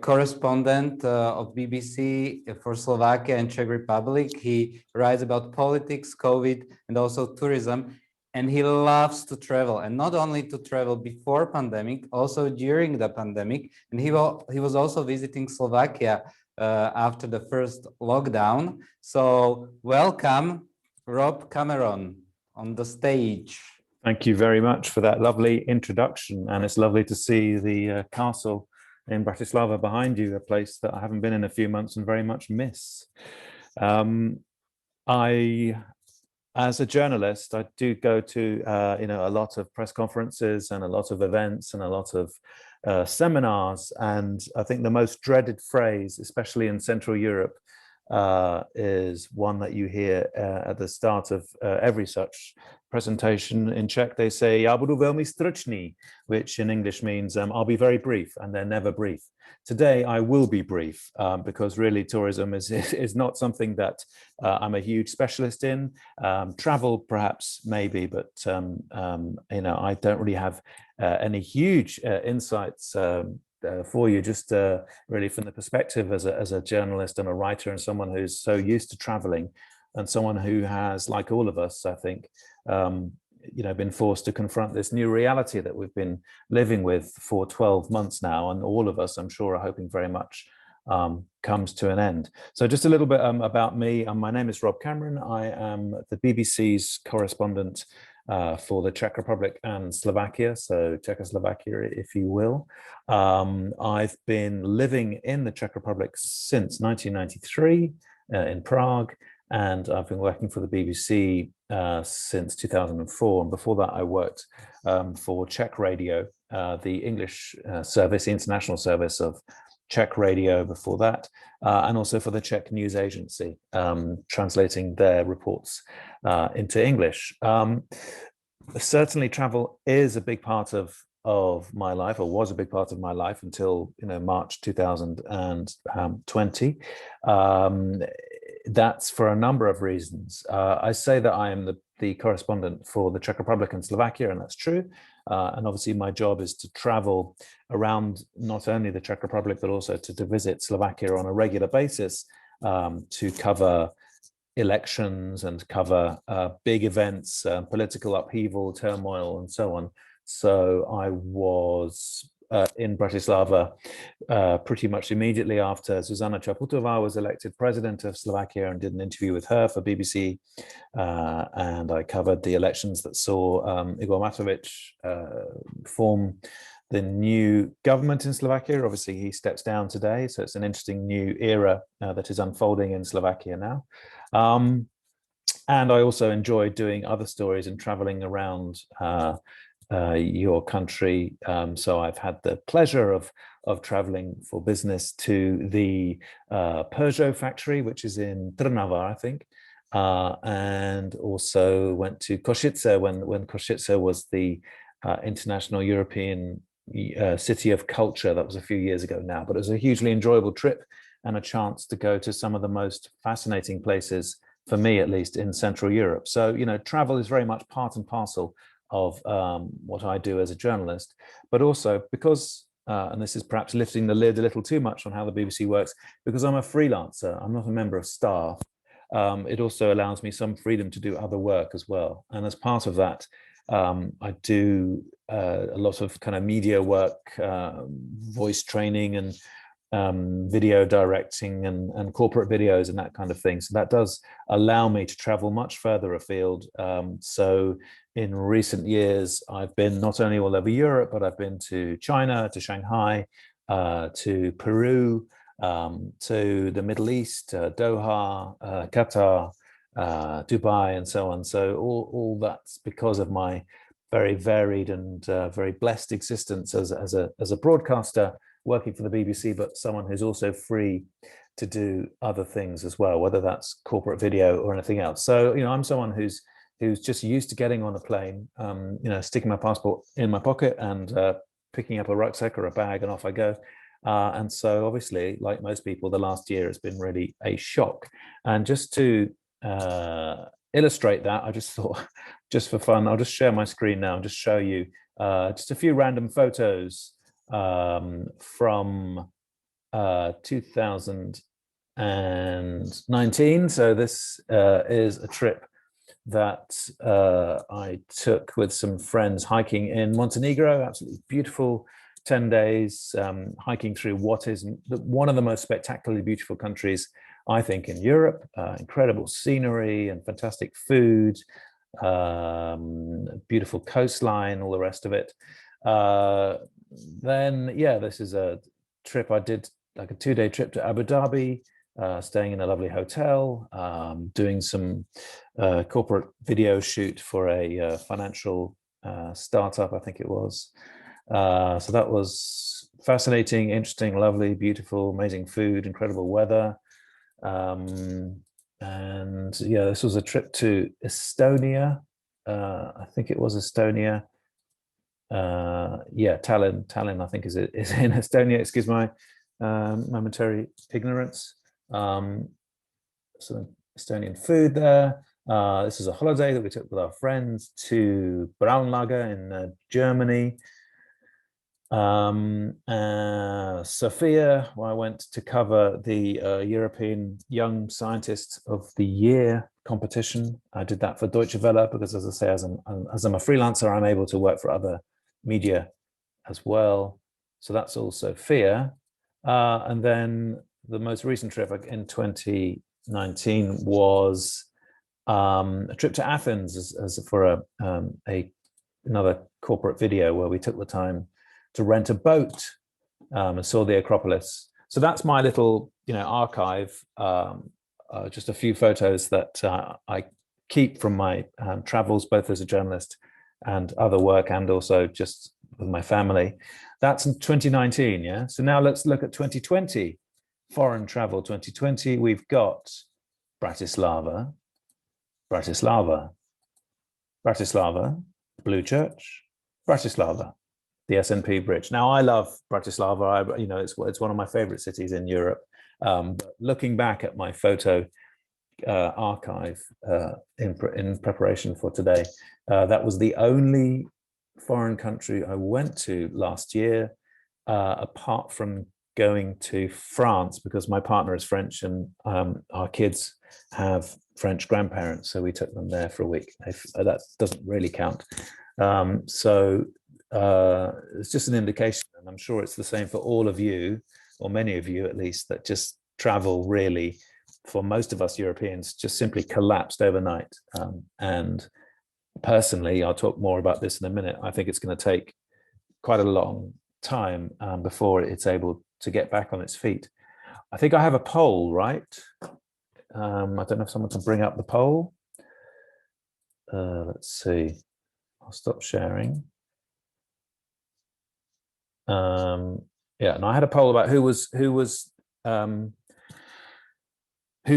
correspondent of BBC for Slovakia and Czech Republic. He writes about politics, COVID, and also tourism. And he loves to travel, and not only to travel before pandemic, also during the pandemic. And he was also visiting Slovakia after the first lockdown. So welcome, Rob Cameron, on the stage. Thank you very much for that lovely introduction. And it's lovely to see the castle in Bratislava behind you, a place that I haven't been in a few months and very much miss. As a journalist, I do go to a lot of press conferences and a lot of events and a lot of seminars. And I think the most dreaded phrase, especially in Central Europe, is one that you hear at the start of every such presentation. In Czech, they say, "Já budu velmi stručný," which in English means I'll be very brief, and they're never brief. Today, I will be brief because really tourism is not something that I'm a huge specialist in. Travel, perhaps, maybe, but I don't really have any huge insights for you, just really from the perspective as a journalist and a writer and someone who's so used to traveling, and someone who has, like all of us, I think, been forced to confront this new reality that we've been living with for 12 months now, and all of us, I'm sure, are hoping very much comes to an end. So just a little bit about me. My name is Rob Cameron. I am the BBC's correspondent for the Czech Republic and Slovakia, so Czechoslovakia, if you will. I've been living in the Czech Republic since 1993 in Prague, and I've been working for the BBC since 2004. And before that, I worked for Czech Radio, the English service, the international service of Czech Radio before that, and also for the Czech News Agency, translating their reports into English. Certainly travel is a big part of my life, or was a big part of my life until March 2020. That's for a number of reasons. I say that I am the correspondent for the Czech Republic and Slovakia, and that's true. And obviously my job is to travel around not only the Czech Republic, but also to visit Slovakia on a regular basis, to cover elections and cover big events, political upheaval, turmoil, and so on. So I was in Bratislava pretty much immediately after Zuzana Čaputová was elected president of Slovakia, and did an interview with her for BBC. And I covered the elections that saw Igor Matovic form the new government in Slovakia. Obviously, he steps down today, so it's an interesting new era that is unfolding in Slovakia now. And I also enjoy doing other stories and traveling around your country. So I've had the pleasure of traveling for business to the Peugeot factory, which is in Trnava, I think, and also went to Košice when Košice was the International European City of Culture. That was a few years ago now, but it was a hugely enjoyable trip and a chance to go to some of the most fascinating places, for me at least, in Central Europe. So, travel is very much part and parcel of what I do as a journalist, but also because, and this is perhaps lifting the lid a little too much on how the BBC works, because I'm a freelancer, I'm not a member of staff, it also allows me some freedom to do other work as well. And as part of that, I do a lot of kind of media work, voice training and video directing and corporate videos and that kind of thing. So that does allow me to travel much further afield. So in recent years, I've been not only all over Europe, but I've been to China, to Shanghai, to Peru, to the Middle East, Doha, Qatar, Dubai, and so on. So all that's because of my very varied and very blessed existence as a broadcaster working for the BBC, but someone who's also free to do other things as well, whether that's corporate video or anything else. So, I'm someone who's just used to getting on a plane, sticking my passport in my pocket and picking up a rucksack or a bag, and off I go. And so obviously, like most people, the last year has been really a shock. And just to illustrate that, I just thought, just for fun, I'll just share my screen now and just show you just a few random photos from 2019. So this is a trip that I took with some friends hiking in Montenegro. Absolutely beautiful 10 days hiking through what is one of the most spectacularly beautiful countries, I think, in Europe. Incredible scenery and fantastic food, beautiful coastline, all the rest of it. Then, this is a trip I did, like a 2-day trip to Abu Dhabi, staying in a lovely hotel, doing some corporate video shoot for a financial startup, I think it was. So that was fascinating, interesting, lovely, beautiful, amazing food, incredible weather. And this was a trip to Estonia. I think it was Estonia. Tallinn, I think is in Estonia. Excuse my momentary ignorance. Some Estonian food there. This is a holiday that we took with our friends to Braunlager in Germany. Sofia, where I went to cover the European Young Scientist of the Year competition. I did that for Deutsche Welle because, as I say, as I'm a freelancer, I'm able to work for other media as well. So that's all Sofia. And then the most recent trip in 2019 was a trip to Athens as for another corporate video where we took the time to rent a boat and saw the Acropolis. So that's my little, archive, just a few photos that I keep from my travels, both as a journalist and other work, and also just with my family. That's in 2019, yeah? So now let's look at 2020, foreign travel 2020. We've got Bratislava, Blue Church, Bratislava, the SNP Bridge. Now, I love Bratislava. It's one of my favorite cities in Europe. But looking back at my photo archive in preparation for today, that was the only foreign country I went to last year, apart from going to France, because my partner is French and our kids have French grandparents, so we took them there for a week. That doesn't really count. So it's just an indication, and I'm sure it's the same for all of you, or many of you at least, that just travel really, for most of us Europeans, just simply collapsed overnight. And personally, I'll talk more about this in a minute, I think it's going to take quite a long time before it's able to get back on its feet. I think I have a poll, right? I don't know if someone can bring up the poll. Let's see. I'll stop sharing. Yeah, and I had a poll about who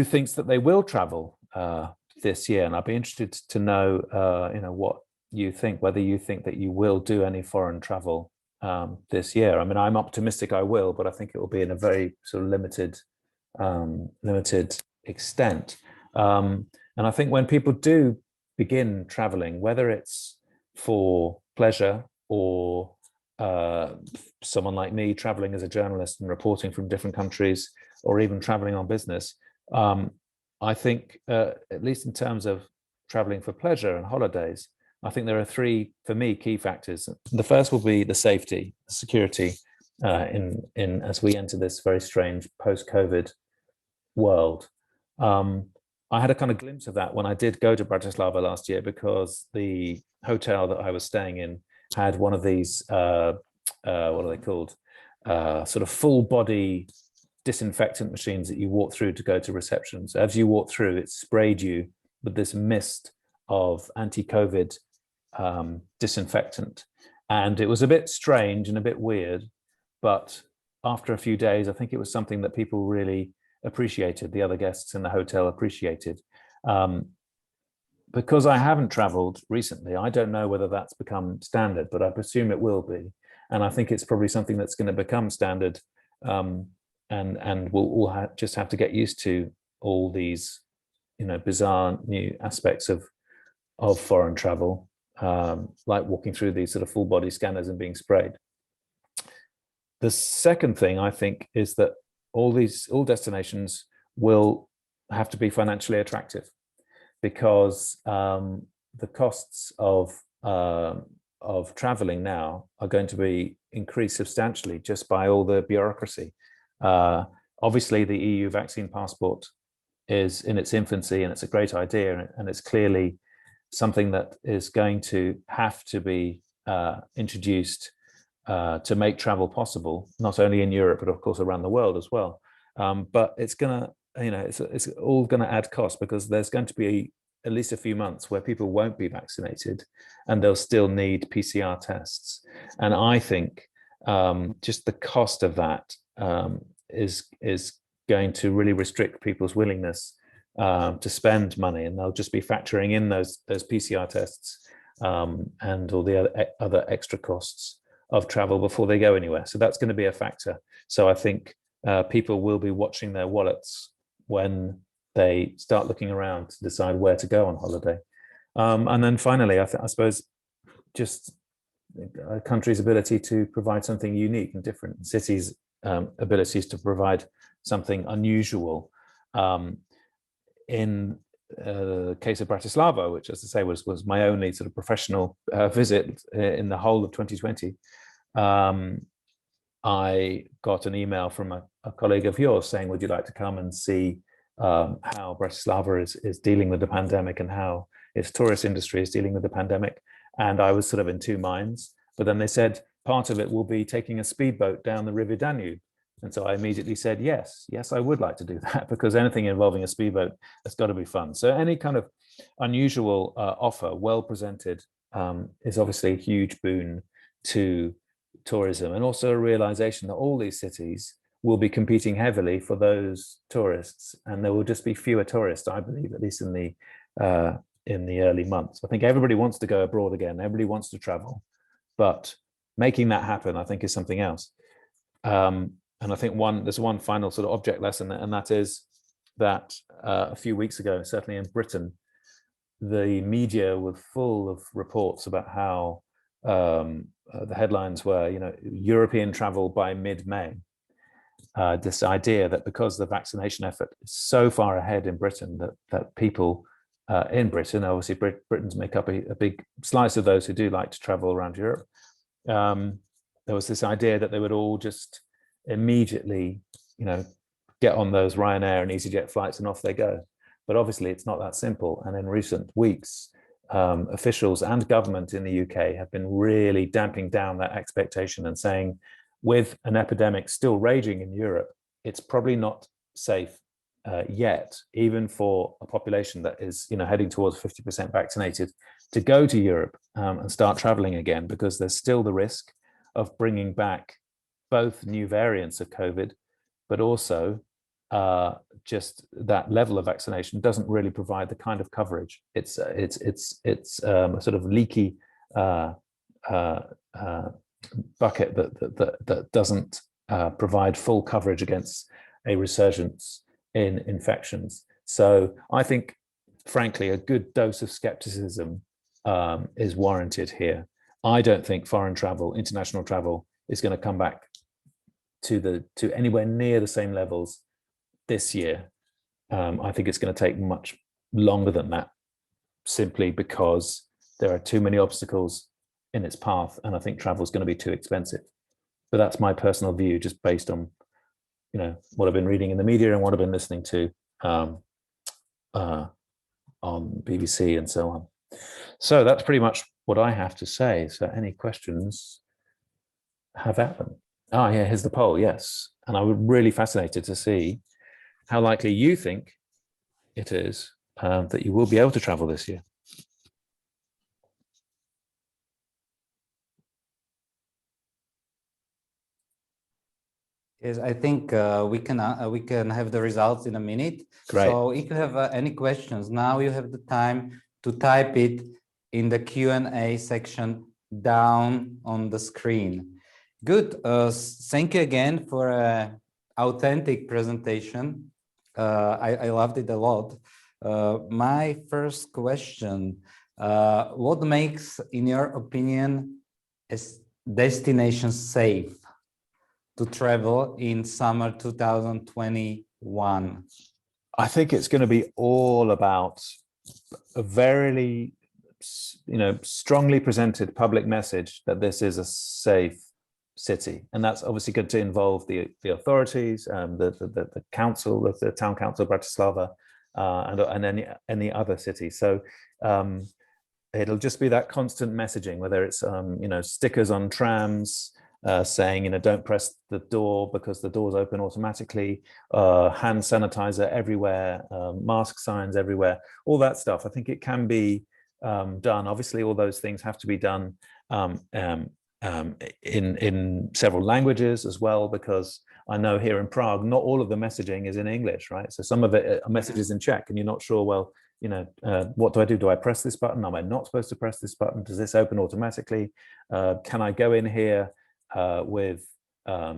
thinks that they will travel this year, and I'd be interested to know, what you think, whether you think that you will do any foreign travel this year. I mean, I'm optimistic I will, but I think it will be in a very sort of limited extent. And I think when people do begin traveling, whether it's for pleasure or someone like me traveling as a journalist and reporting from different countries, or even traveling on business, I think, at least in terms of traveling for pleasure and holidays, I think there are three, for me, key factors. The first will be the safety, the security, in as we enter this very strange post-COVID world. I had a kind of glimpse of that when I did go to Bratislava last year, because the hotel that I was staying in had one of these, what are they called? Sort of full body disinfectant machines that you walk through to go to reception. So as you walk through, it sprayed you with this mist of anti-COVID disinfectant. And it was a bit strange and a bit weird, but after a few days, I think it was something that people really appreciated, the other guests in the hotel appreciated. Because I haven't traveled recently, I don't know whether that's become standard, but I presume it will be. And I think it's probably something that's going to become standard, and we'll all just have to get used to all these, bizarre new aspects of foreign travel, like walking through these sort of full body scanners and being sprayed. The second thing, I think, is that all destinations will have to be financially attractive, because the costs of traveling now are going to be increased substantially just by all the bureaucracy. Obviously, the EU vaccine passport is in its infancy, and it's a great idea, and it's clearly something that is going to have to be introduced to make travel possible, not only in Europe, but of course around the world as well. But it's gonna, it's all gonna add cost, because there's going to be at least a few months where people won't be vaccinated and they'll still need PCR tests. And I think just the cost of that is going to really restrict people's willingness to spend money, and they'll just be factoring in those PCR tests and all the other extra costs of travel before they go anywhere. So that's going to be a factor. So I think people will be watching their wallets when they start looking around to decide where to go on holiday. And then finally, I suppose just a country's ability to provide something unique and different, cities' abilities to provide something unusual. In the case of Bratislava, which, as I say, was my only sort of professional visit in the whole of 2020, I got an email from a colleague of yours saying, would you like to come and see how Bratislava is dealing with the pandemic and how its tourist industry is dealing with the pandemic? And I was sort of in two minds, but then they said part of it will be taking a speedboat down the River Danube. And so I immediately said, yes, I would like to do that, because anything involving a speedboat has got to be fun. So any kind of unusual offer, well presented, is obviously a huge boon to tourism, and also a realization that all these cities will be competing heavily for those tourists, and there will just be fewer tourists, I believe, at least in the in the early months. I think everybody wants to go abroad again. Everybody wants to travel, but making that happen, I think, is something else. And I think there's one final sort of object lesson, and that is that a few weeks ago, certainly in Britain, the media were full of reports about how the headlines were, European travel by mid-May. This idea that because the vaccination effort is so far ahead in Britain that people in Britain, obviously Britons make up a big slice of those who do like to travel around Europe, there was this idea that they would all just immediately, get on those Ryanair and EasyJet flights and off they go. But obviously it's not that simple. And in recent weeks, officials and government in the UK have been really damping down that expectation and saying, with an epidemic still raging in Europe, it's probably not safe yet, even for a population that is, heading towards 50% vaccinated, to go to Europe and start traveling again, because there's still the risk of bringing back both new variants of COVID, but also just that level of vaccination doesn't really provide the kind of coverage. It's a sort of leaky bucket that doesn't provide full coverage against a resurgence in infections. So I think, frankly, a good dose of skepticism is warranted here. I don't think foreign travel, international travel, is going to come back to anywhere near the same levels this year. I think it's going to take much longer than that, simply because there are too many obstacles in its path, and I think travel is going to be too expensive. But that's my personal view, just based on what I've been reading in the media and what I've been listening to on BBC and so on. So that's pretty much what I have to say. So any questions, have at them. Ah, yeah, here's the poll. Yes, and I was really fascinated to see how likely you think it is that you will be able to travel this year. Yes, I think we can have the results in a minute. Great. So if you have any questions, now you have the time to type it in the Q&A section down on the screen. Good. Thank you again for an authentic presentation. I loved it a lot. My first question, what makes, in your opinion, a destination safe to travel in summer 2021? I think it's going to be all about a very, strongly presented public message that this is a safe city, and that's obviously going to involve the authorities, the council, the town council of Bratislava, and any other city. So it'll just be that constant messaging, whether it's stickers on trams saying don't press the door because the doors open automatically, hand sanitizer everywhere, mask signs everywhere, all that stuff. I think it can be done. Obviously all those things have to be done in several languages as well, because I know here in Prague, not all of the messaging is in English, right? So some of it are messages in Czech, and you're not sure, well, what do I do? Do I press this button? Am I not supposed to press this button? Does this open automatically? Can I go in here with a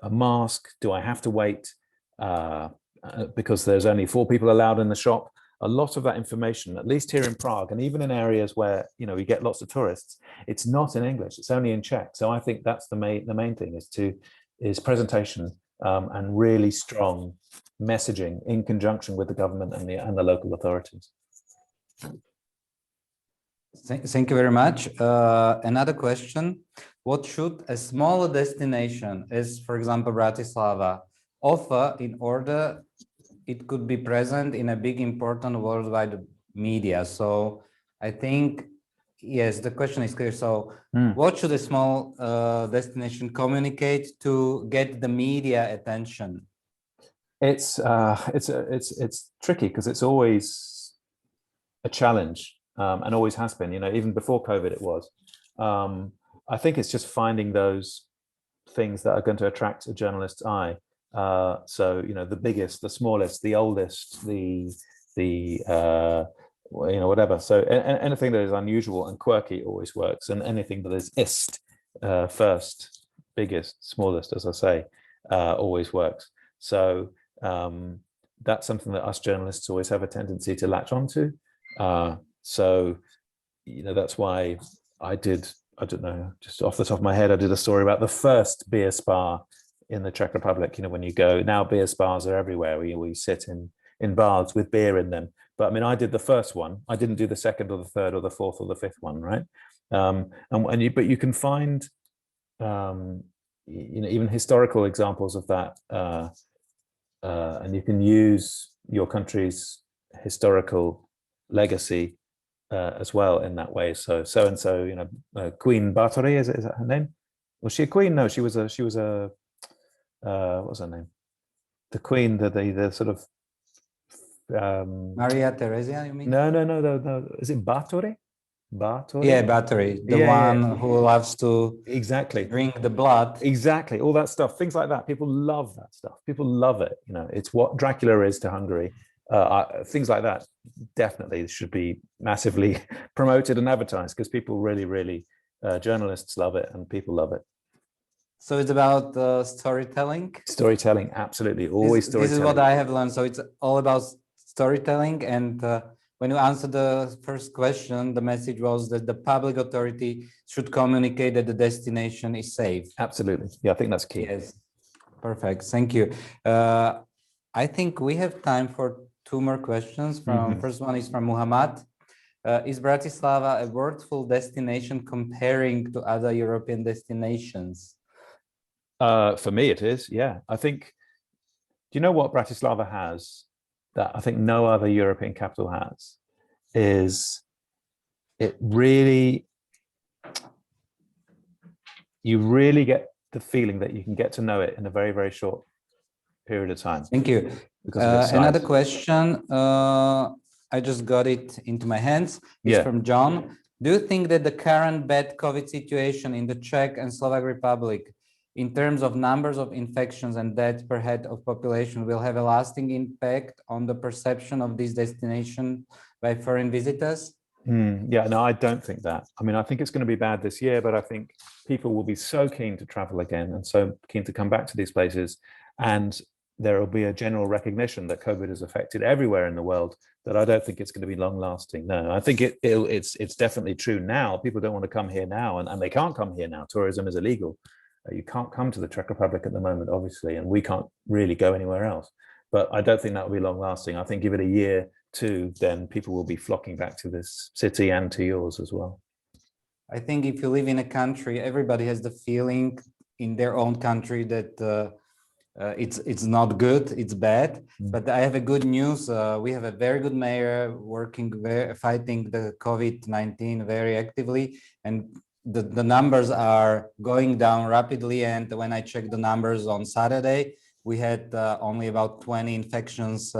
mask? Do I have to wait because there's only 4 people allowed in the shop? A lot of that information, at least here in Prague, and even in areas where we get lots of tourists, it's not in English. It's only in Czech. So I think that's the main thing, is presentation and really strong messaging in conjunction with the government and the local authorities. Thank you very much. Another question: what should a smaller destination, as for example Bratislava, offer in order it could be present in a big, important worldwide media? So I think, yes, the question is clear. So what should a small destination communicate to get the media attention? It's tricky, because it's always a challenge, and always has been, even before COVID it was. I think it's just finding those things that are going to attract a journalist's eye. So the biggest, the smallest, the oldest, the whatever. So anything that is unusual and quirky always works, and anything that is first, biggest, smallest, as I say, always works. So that's something that us journalists always have a tendency to latch onto. So that's why I don't know, just off the top of my head, I did a story about the first beer spa in the Czech Republic. When you go now, beer spas are everywhere. We sit in baths with beer in them. But I mean, I did the first one. I didn't do the second or the third or the fourth or the fifth one, right? But you can find, even historical examples of that, and you can use your country's historical legacy as well in that way. So and so, Queen Bathory, is that her name? Was she a queen? No, she was a what was her name? The queen, the sort of Maria Theresia, you mean? No. Is it Bathory? Bathory? Yeah, Bathory, the one who loves to drink the blood. Exactly, all that stuff, things like that. People love that stuff. People love it. It's what Dracula is to Hungary. Things like that definitely should be massively promoted and advertised, because people really, journalists love it and people love it. So it's about storytelling? Storytelling, absolutely, always storytelling. This is what I have learned. So it's all about storytelling. And when you answer the first question, the message was that the public authority should communicate that the destination is safe. Absolutely. Yeah, I think that's key. Yes. Perfect. Thank you. I think we have time for two more questions. First one is from Muhammad. Is Bratislava a worthwhile destination comparing to other European destinations? For me, it is. Yeah, I think. Do you know what Bratislava has that I think no other European capital has? Is it really? You really get the feeling that you can get to know it in a very, very short period of time. Thank you. Another question. I just got it into my hands. It's from John. Do you think that the current bad COVID situation in the Czech and Slovak Republic, in terms of numbers of infections and deaths per head of population, will have a lasting impact on the perception of this destination by foreign visitors? Yeah, no, I don't think that. I mean, I think it's going to be bad this year, but I think people will be so keen to travel again and so keen to come back to these places. And there will be a general recognition that COVID has affected everywhere in the world, that I don't think it's going to be long lasting. No, I think it's definitely true now. People don't want to come here now, and they can't come here now. Tourism is illegal. You can't come to the Czech Republic at the moment, obviously, and we can't really go anywhere else. But I don't think that will be long lasting. I think give it a year, two, then people will be flocking back to this city and to yours as well. I think if you live in a country, everybody has the feeling in their own country that it's not good, it's bad. But I have a good news. We have a very good mayor working, fighting the COVID-19 very actively, and the numbers are going down rapidly. And when I checked the numbers on Saturday, we had only about 20 infections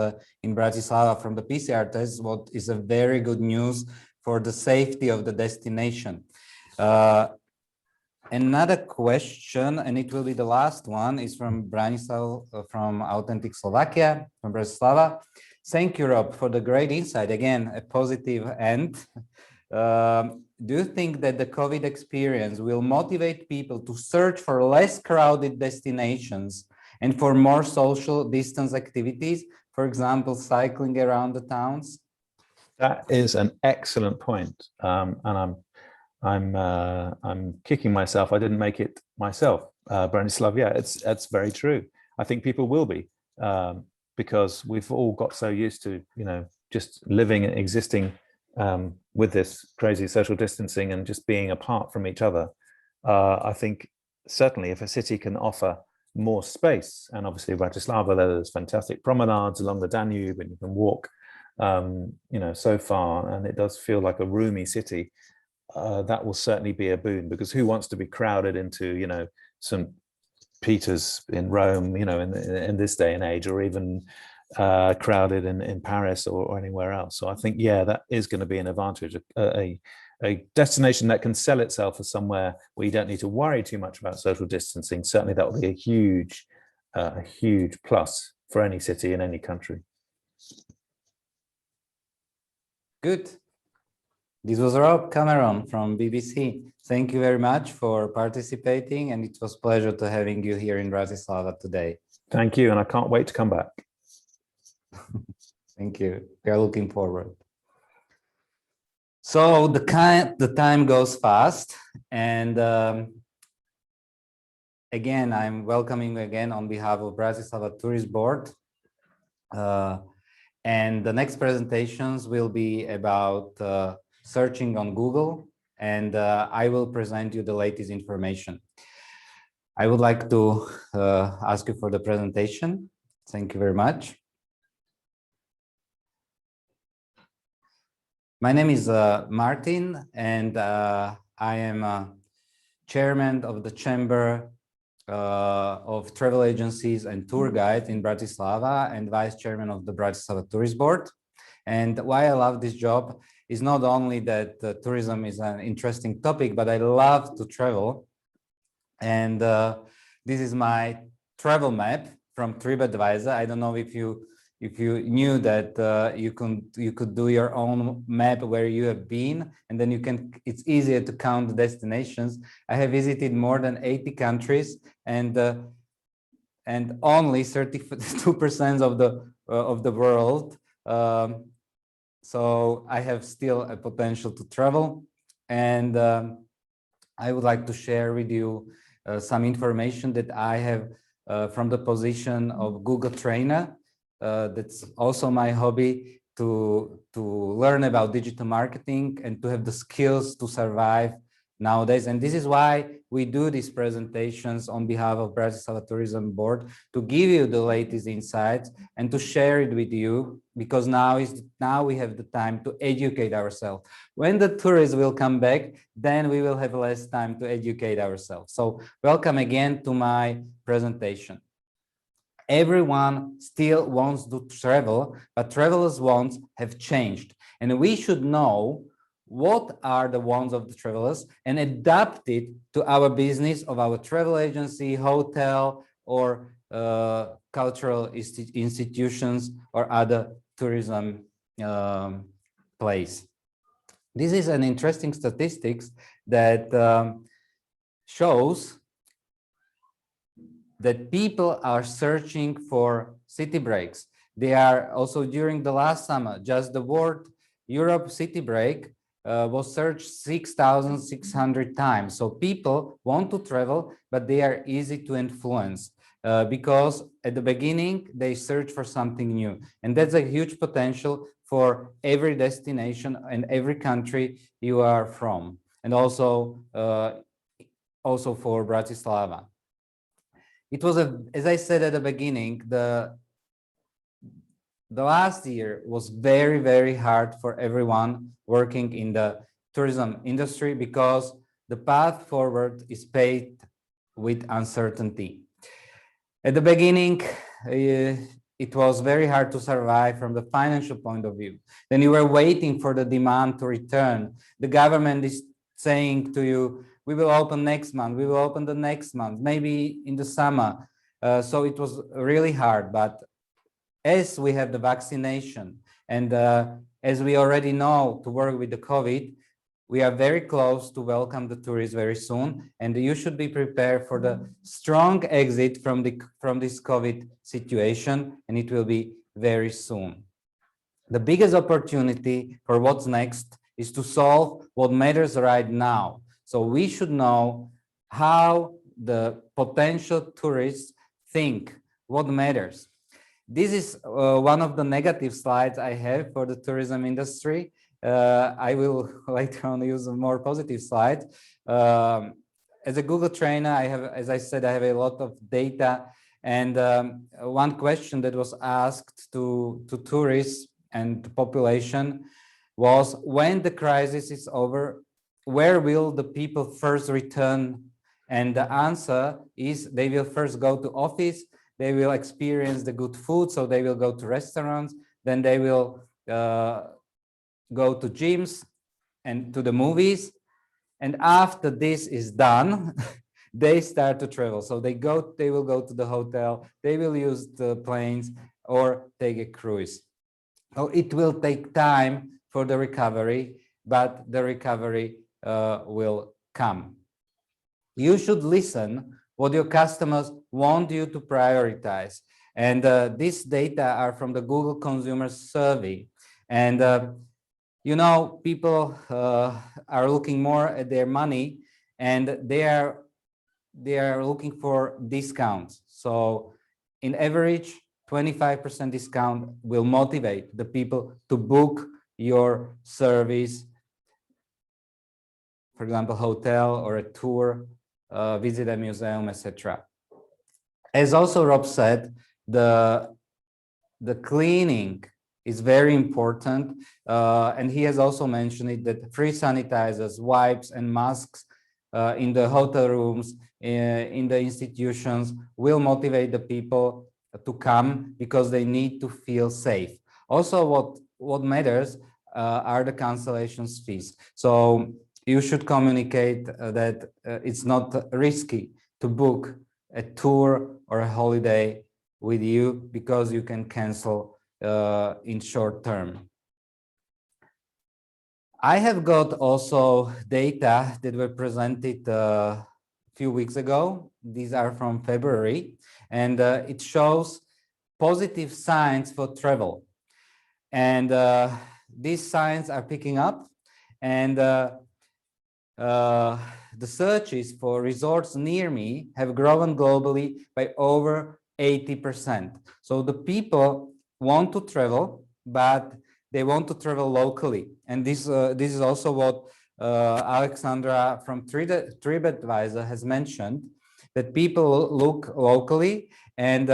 in Bratislava from the PCR test, what is a very good news for the safety of the destination. Another question, and it will be the last one, is from Branislav from Authentic Slovakia, from Bratislava. Thank you, Rob, for the great insight. Again, a positive end. Do you think that the COVID experience will motivate people to search for less crowded destinations and for more social distance activities, for example, cycling around the towns? That is an excellent point, and I'm kicking myself. I didn't make it myself, Branislav. Yeah, it's very true. I think people will be, because we've all got so used to just living and existing with this crazy social distancing and just being apart from each other. I think certainly if a city can offer more space, and obviously Bratislava, there's fantastic promenades along the Danube, and you can walk so far, and it does feel like a roomy city. That will certainly be a boon, because who wants to be crowded into St. Peter's in Rome in this day and age, or even crowded in Paris or anywhere else. So I think, yeah, that is going to be an advantage, a destination that can sell itself as somewhere where you don't need to worry too much about social distancing. Certainly that will be a huge plus for any city in any country. Good. This was Rob Cameron from BBC. Thank you very much for participating, and it was a pleasure to having you here in Bratislava today. Thank you, and I can't wait to come back. Thank you. We are looking forward. So the time goes fast, and again, I'm welcoming again on behalf of Bratislava Tourist Board. And the next presentations will be about searching on Google, and I will present you the latest information. I would like to ask you for the presentation. Thank you very much. My name is Martin, and I am chairman of the Chamber of Travel Agencies and Tour Guides in Bratislava and vice chairman of the Bratislava Tourist Board. And why I love this job is not only that tourism is an interesting topic, but I love to travel. And this is my travel map from TripAdvisor. I don't know if you knew that you could do your own map where you have been, and then it's easier to count the destinations. I have visited more than 80 countries, and only 32% of the world. So I have still a potential to travel, and I would like to share with you some information that I have from the position of Google trainer. That's also my hobby, to learn about digital marketing and to have the skills to survive nowadays. And this is why we do these presentations on behalf of Bratislava Tourism Board, to give you the latest insights and to share it with you, because now we have the time to educate ourselves. When the tourists will come back, then we will have less time to educate ourselves. So welcome again to my presentation. Everyone still wants to travel, but travelers' wants have changed. And we should know what are the wants of the travelers and adapt it to our business of our travel agency, hotel, or cultural institutions or other tourism place. This is an interesting statistics that shows that people are searching for city breaks. They are also, during the last summer, just the word Europe city break was searched 6,600 times. So people want to travel, but they are easy to influence because at the beginning, they search for something new. And that's a huge potential for every destination and every country you are from. And also for Bratislava. It was, as I said at the beginning, the last year was very, very hard for everyone working in the tourism industry, because the path forward is paved with uncertainty. At the beginning, it was very hard to survive from the financial point of view. Then you were waiting for the demand to return. The government is saying to you, we will open next month, we will open the next month, maybe in the summer. So it was really hard. But as we have the vaccination and as we already know to work with the COVID, we are very close to welcome the tourists very soon. And you should be prepared for the strong exit from this COVID situation, and it will be very soon. The biggest opportunity for what's next is to solve what matters right now. So we should know how the potential tourists think, what matters. This is one of the negative slides I have for the tourism industry. I will later on use a more positive slide. As a Google trainer, I have, as I said, I have a lot of data. And one question that was asked to tourists and the population was, when the crisis is over, where will the people first return? And the answer is they will first go to office, they will experience the good food, so they will go to restaurants, then they will go to gyms and to the movies. And after this is done, they start to travel. So they will go to the hotel, they will use the planes or take a cruise. So it will take time for the recovery, but the recovery will come. You should listen what your customers want you to prioritize. And these data are from the Google Consumer Survey. And you know, people are looking more at their money, and they are looking for discounts. So in average, 25% discount will motivate the people to book your service, for example, hotel or a tour, visit a museum, etc. As also Rob said, the cleaning is very important, and he has also mentioned it, that free sanitizers, wipes, and masks in the hotel rooms, in the institutions, will motivate the people to come because they need to feel safe. Also, what matters are the cancellation fees. So you should communicate that it's not risky to book a tour or a holiday with you because you can cancel in short term. I have got also data that were presented a few weeks ago. These are from February, and it shows positive signs for travel. And these signs are picking up, and the searches for resorts near me have grown globally by over 80%. So the people want to travel, but they want to travel locally. And this is also what Alexandra from TripAdvisor has mentioned, that people look locally, and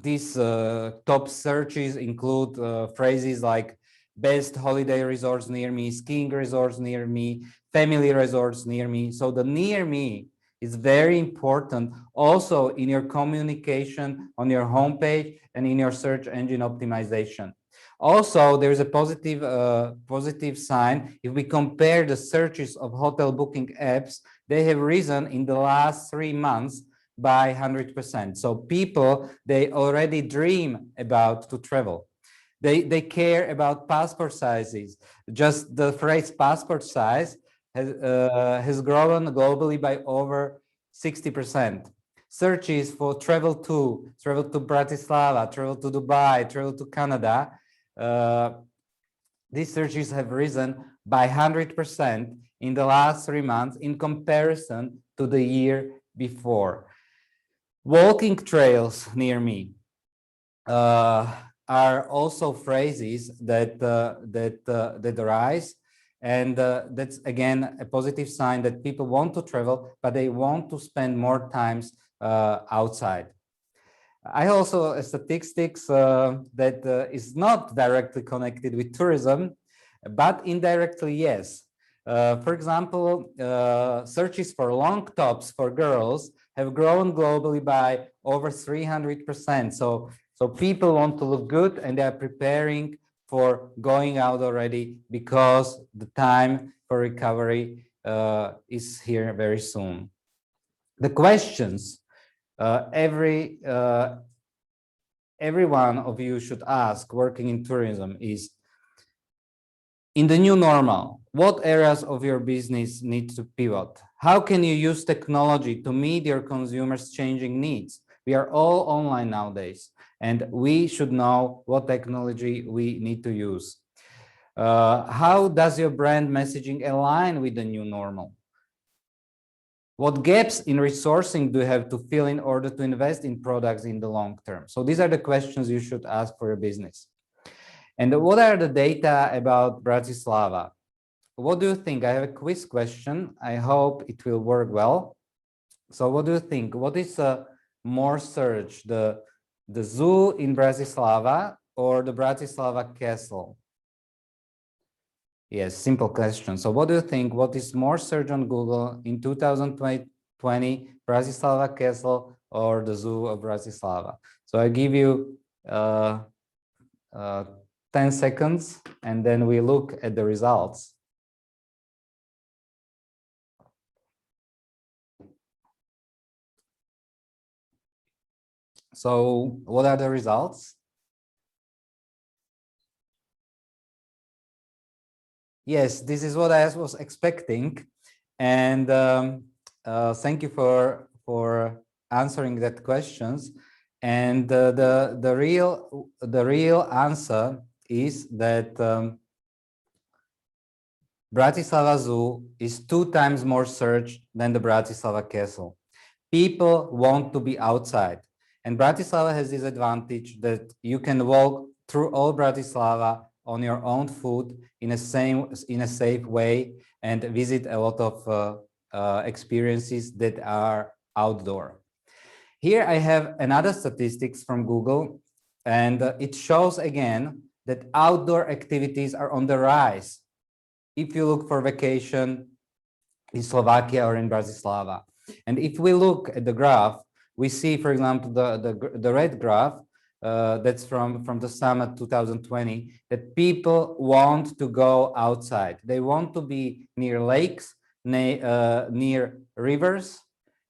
these top searches include phrases like best holiday resorts near me, skiing resorts near me, family resorts near me. So the near me is very important also in your communication on your homepage and in your search engine optimization. Also, there is a positive sign. If we compare the searches of hotel booking apps, they have risen in the last 3 months by 100%. So people, they already dream about to travel. They care about passport sizes. Just the phrase passport size has grown globally by over 60%. Searches for travel to Bratislava, travel to Dubai, travel to Canada, these searches have risen by 100% in the last 3 months in comparison to the year before. Walking trails near me are also phrases that rise, and that's again a positive sign that people want to travel, but they want to spend more times outside. I also statistics that is not directly connected with tourism, but indirectly yes. For example, searches for long tops for girls have grown globally by over 300%. So people want to look good, and they are preparing for going out already because the time for recovery is here very soon. The questions every one of you should ask working in tourism is, in the new normal, what areas of your business need to pivot? How can you use technology to meet your consumers' changing needs? We are all online nowadays, and we should know what technology we need to use. How does your brand messaging align with the new normal? What gaps in resourcing do you have to fill in order to invest in products in the long term? So these are the questions you should ask for your business. And what are the data about Bratislava? What do you think? I have a quiz question. I hope it will work well. So what do you think? What is more searched, the zoo in Bratislava or the Bratislava Castle? Yes, simple question. So what do you think? What is more searched on Google in 2020, Bratislava Castle or the zoo of Bratislava? So I give you 10 seconds, and then we look at the results. So what are the results? Yes, this is what I was expecting, and thank you for answering that questions. And the real answer is that Bratislava Zoo is 2 times more searched than the Bratislava Castle. People want to be outside, and Bratislava has this advantage that you can walk through all Bratislava on your own foot in a safe way and visit a lot of experiences that are outdoor. Here I have another statistics from Google, and it shows again that outdoor activities are on the rise if you look for vacation in Slovakia or in Bratislava. And if we look at the graph, we see, for example, the red graph that's from the summit 2020, that people want to go outside. They want to be near lakes, near rivers.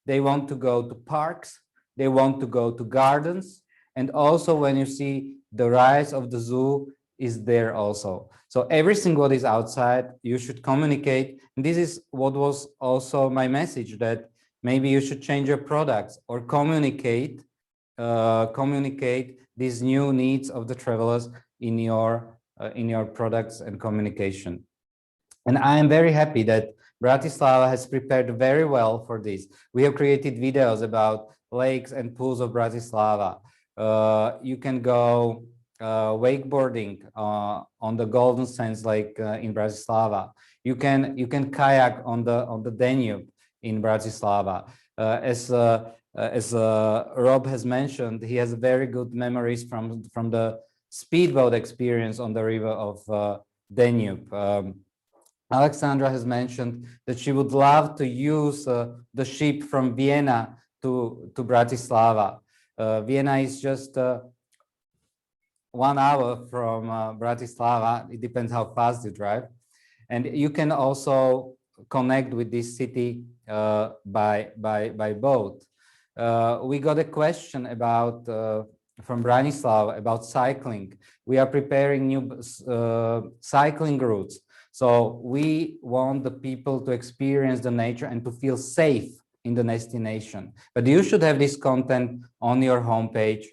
They want to go to parks. They want to go to gardens. And also when you see the rise of the zoo is there also. So everything what is outside, you should communicate. And this is what was also my message, that maybe you should change your products or communicate these new needs of the travelers in your products and communication. And I am very happy that Bratislava has prepared very well for this. We have created videos about lakes and pools of Bratislava. You can go wakeboarding on the Golden Sands Lake in Bratislava. You can kayak on the Danube in Bratislava. As Rob has mentioned, he has very good memories from the speedboat experience on the river of Danube. Alexandra has mentioned that she would love to use the ship from Vienna to Bratislava. Vienna is just 1 hour from Bratislava. It depends how fast you drive. And you can also connect with this city by boat. We got a question about from Branislav about cycling. We are preparing new cycling routes. So we want the people to experience the nature and to feel safe in the destination. But you should have this content on your homepage,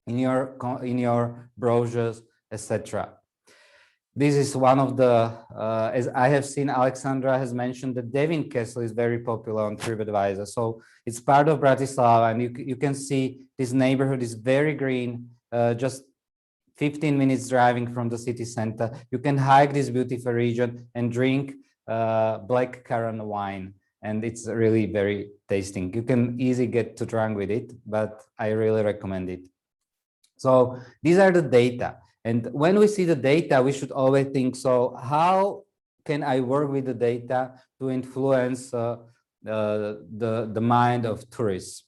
in your brochures, etc. This is one of the, as I have seen, Alexandra has mentioned that Devin Castle is very popular on TripAdvisor. So it's part of Bratislava, and you can see this neighborhood is very green, just 15 minutes driving from the city center. You can hike this beautiful region and drink black currant wine. And it's really very tasting. You can easily get too drunk with it, but I really recommend it. So these are the data. And when we see the data, we should always think, so how can I work with the data to influence the mind of tourists?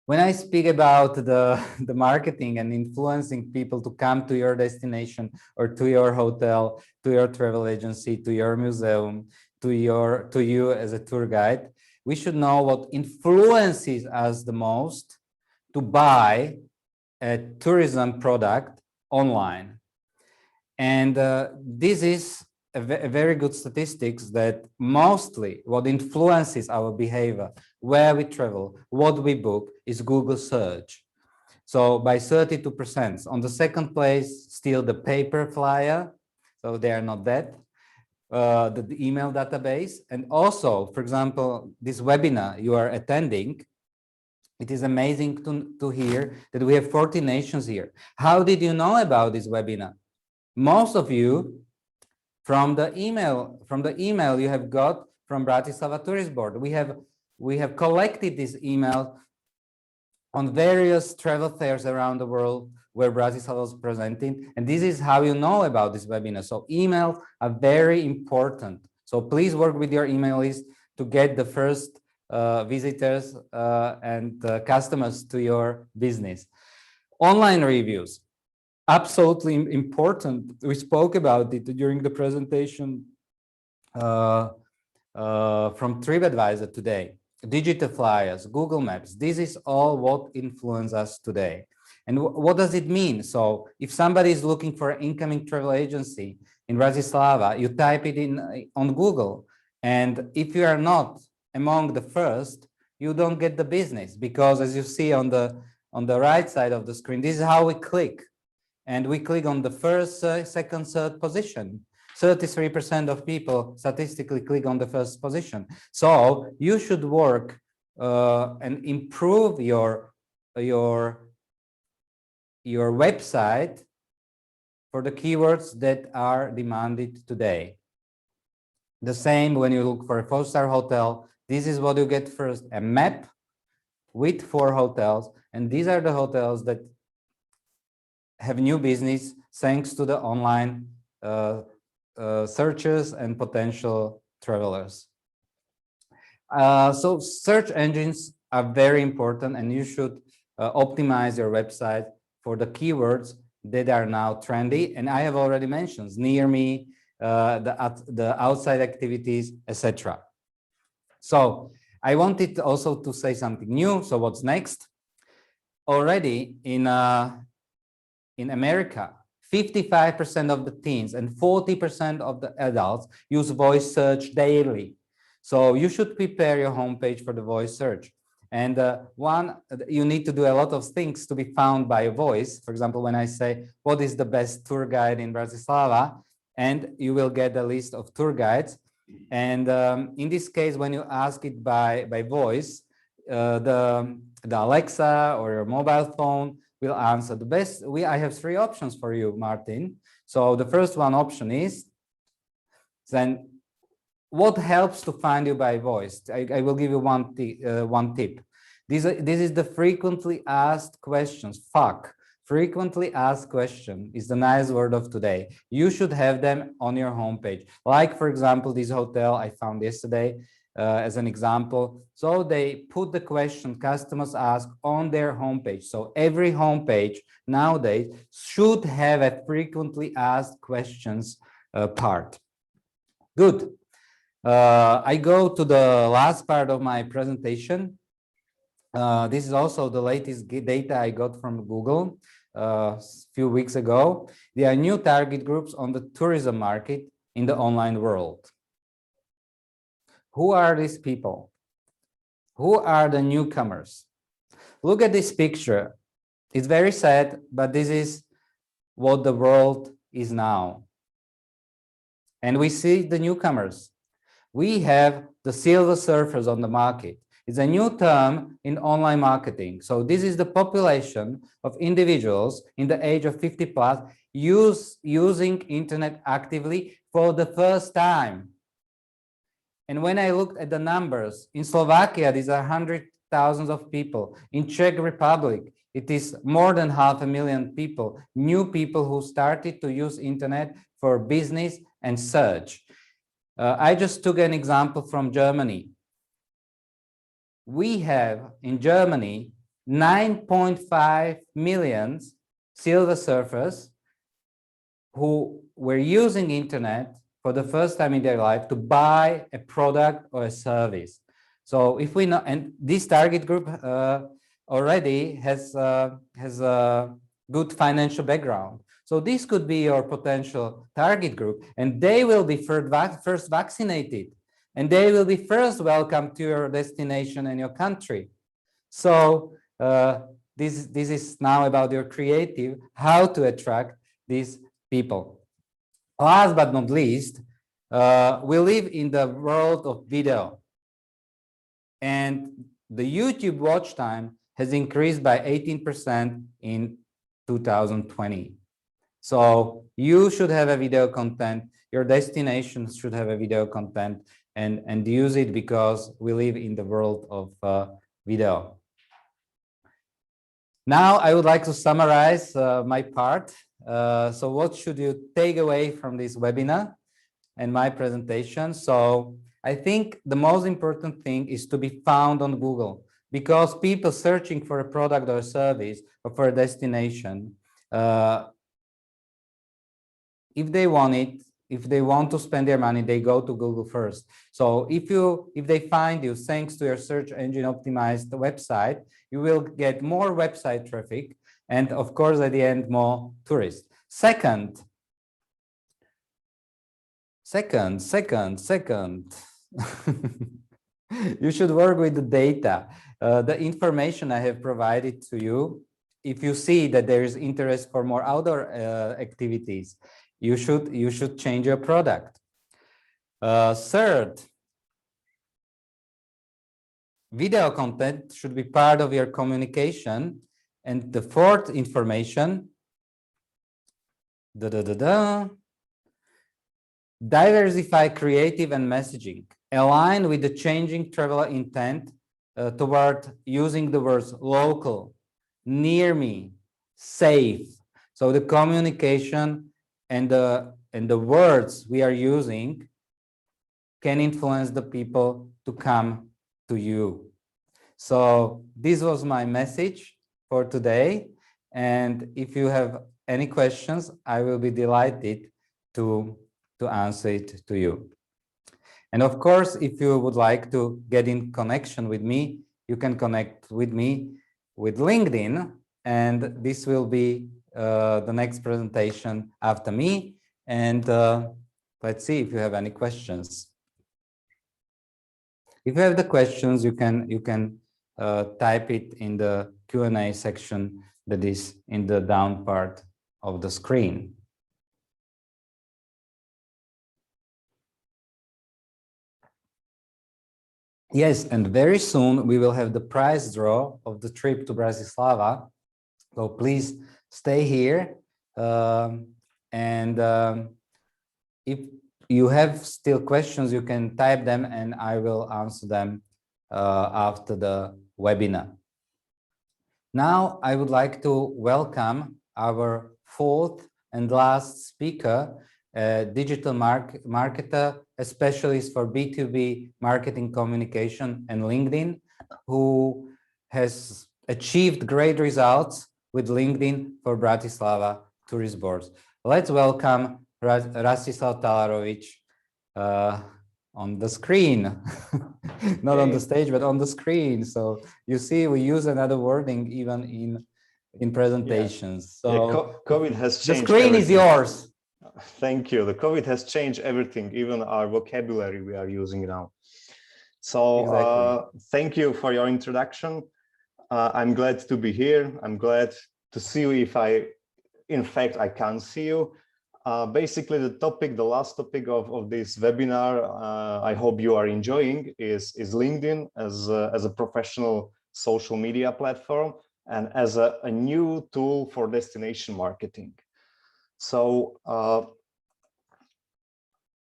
When I speak about the marketing and influencing people to come to your destination or to your hotel, to your travel agency, to your museum, to you as a tour guide, we should know what influences us the most to buy a tourism product online. And this is a very good statistics that mostly what influences our behavior, where we travel, what we book, is Google search. So by 32%. On the second place, still the paper flyer. So they are not that. The email database. And also, for example, this webinar you are attending, it is amazing to hear that we have 40 nations here. How did you know about this webinar? Most of you from the email you have got from Bratislava Tourist Board. We have collected this email on various travel fairs around the world where Bratislava was presenting, and this is how you know about this webinar. So emails are very important. So please work with your email list to get the first visitors and customers to your business. Online reviews, absolutely important. We spoke about it during the presentation from TripAdvisor today. Digital flyers, Google Maps, this is all what influences us today. And what does it mean? So if somebody is looking for an incoming travel agency in Bratislava, you type it in on Google. And if you are not among the first, you don't get the business, because as you see on the right side of the screen, this is how we click. And we click on the first, second, third position. 33% of people statistically click on the first position. So you should work and improve your website for the keywords that are demanded today. The same when you look for a 4-star hotel, this is what you get first, a map with 4 hotels. And these are the hotels that have new business thanks to the online searches and potential travelers. So search engines are very important, and you should optimize your website for the keywords that are now trendy. And I have already mentioned near me, the outside activities, etc. So I wanted also to say something new. So what's next? Already in America, 55% of the teens and 40% of the adults use voice search daily. So you should prepare your homepage for the voice search. And you need to do a lot of things to be found by a voice. For example, when I say, what is the best tour guide in Bratislava? And you will get a list of tour guides. And in this case, when you ask it by voice, the Alexa or your mobile phone will answer the best. I have 3 options for you, Martin. So the first option is, then what helps to find you by voice? I will give you one tip. This is the frequently asked questions. Frequently asked question is the nice word of today. You should have them on your homepage. Like, for example, this hotel I found yesterday as an example. So they put the question customers ask on their homepage. So every homepage nowadays should have a frequently asked questions part. Good. I go to the last part of my presentation. This is also the latest data I got from Google a few weeks ago. There are new target groups on the tourism market in the online world. Who are these people? Who are the newcomers? Look at this picture. It's very sad, but this is what the world is now. And we see the newcomers. We have the silver surfers on the market. It's a new term in online marketing. So this is the population of individuals in the age of 50 plus using internet actively for the first time. And when I looked at the numbers, in Slovakia, these are 100,000 of people. In Czech Republic, it is more than 500,000 people, new people who started to use internet for business and search. I just took an example from Germany. We have in Germany 9.5 million silver surfers who were using internet for the first time in their life to buy a product or a service. So if we know, and this target group already has a good financial background. So this could be your potential target group, and they will be first vaccinated, and they will be first welcome to your destination and your country. So this is now about your creative, how to attract these people. Last but not least, we live in the world of video, and the YouTube watch time has increased by 18% in 2020. So you should have a video content, your destination should have a video content, and use it, because we live in the world of video. Now I would like to summarize my part. So what should you take away from this webinar and my presentation? So I think the most important thing is to be found on Google, because people searching for a product or a service or for a destination, if they want it, if they want to spend their money, they go to Google first. So if they find you thanks to your search engine optimized website, you will get more website traffic, and of course at the end more tourists. Second, Second. You should work with the data. The information I have provided to you, if you see that there is interest for more outdoor activities, you should change your product. Third, video content should be part of your communication. And the fourth information, diversify creative and messaging. Align with the changing traveler intent toward using the words local, near me, safe. So the communication and the words we are using can influence the people to come to you. So this was my message for today. And if you have any questions, I will be delighted to answer it to you. And of course, if you would like to get in connection with me, you can connect with me with LinkedIn, and this will be the next presentation after me. And let's see if you have any questions. If you have the questions, you can type it in the Q&A section that is in the down part of the screen. Yes, and very soon we will have the prize draw of the trip to Bratislava. So please stay here. If you have still questions, you can type them and I will answer them after the webinar. Now I would like to welcome our fourth and last speaker, digital marketer, a specialist for B2B marketing communication and LinkedIn, who has achieved great results with LinkedIn for Bratislava Tourist Board. Let's welcome Rastislav Talarovic on the screen, not on the stage, but on the screen. So you see, we use another wording even in presentations. Yeah. So COVID has changed. The screen everything. is yours. Thank you. The COVID has changed everything, even our vocabulary we are using now. So exactly. Thank you for your introduction. I'm glad to be here. I'm glad to see you in fact, I can't see you. Basically, the last topic of this webinar, I hope you are enjoying, is LinkedIn as a professional social media platform and as a new tool for destination marketing. So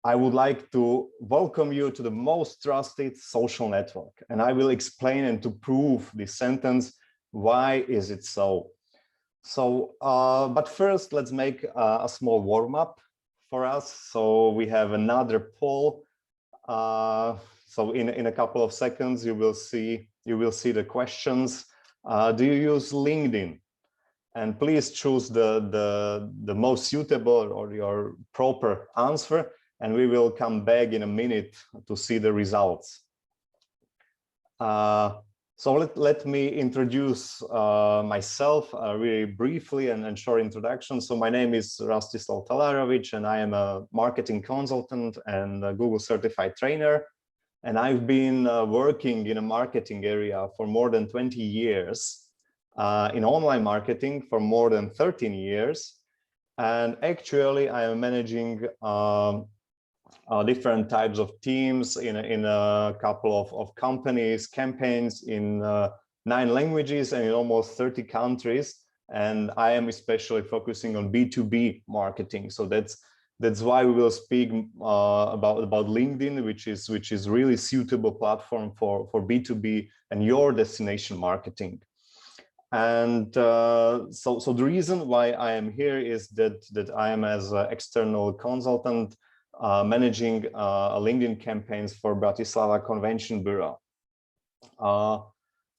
I would like to welcome you to the most trusted social network, and I will explain and to prove this sentence, why is it so? So, but first, let's make a small warm-up for us. So we have another poll. So in a couple of seconds, you will see the questions. Do you use LinkedIn? And please choose the most suitable or your proper answer, and we will come back in a minute to see the results. So let me introduce myself really briefly and short introduction. So my name is Rastislav Talarovic, and I am a marketing consultant and a Google certified trainer. And I've been working in a marketing area for more than 20 years, in online marketing for more than 13 years. And actually, I am managing different types of teams in a couple of companies, campaigns in 9 languages and in almost 30 countries. And I am especially focusing on B2B marketing. So that's why we will speak about LinkedIn, which is really suitable platform for B2B and your destination marketing. And so the reason why I am here is that I am as an external consultant managing LinkedIn campaigns for Bratislava Convention Bureau.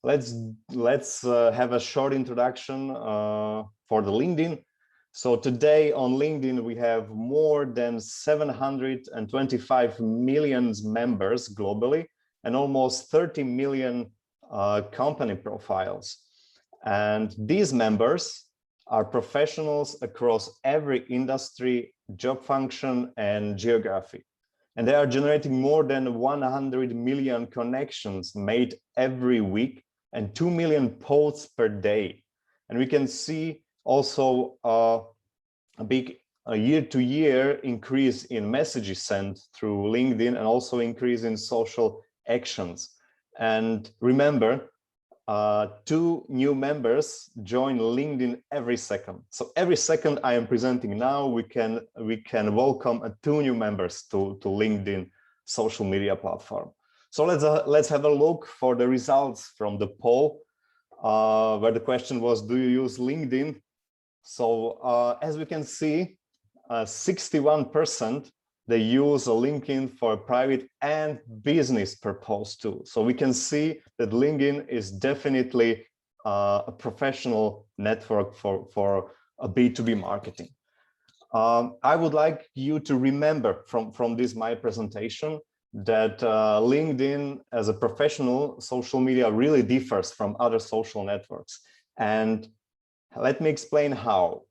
Let's have a short introduction for the LinkedIn. So today on LinkedIn, we have more than 725 million members globally and almost 30 million company profiles. And these members are professionals across every industry, job function, and geography. And they are generating more than 100 million connections made every week and 2 million posts per day. And we can see also a big year-to-year increase in messages sent through LinkedIn, and also increase in social actions. And remember, 2 new members join LinkedIn every second. So every second I am presenting now, we can welcome 2 new members to LinkedIn social media platform. So let's have a look for the results from the poll, where the question was, do you use LinkedIn? So as we can see, 61% they use LinkedIn for private and business purpose too. So we can see that LinkedIn is definitely a professional network for a B2B marketing. I would like you to remember from this my presentation that LinkedIn as a professional social media really differs from other social networks. And let me explain how.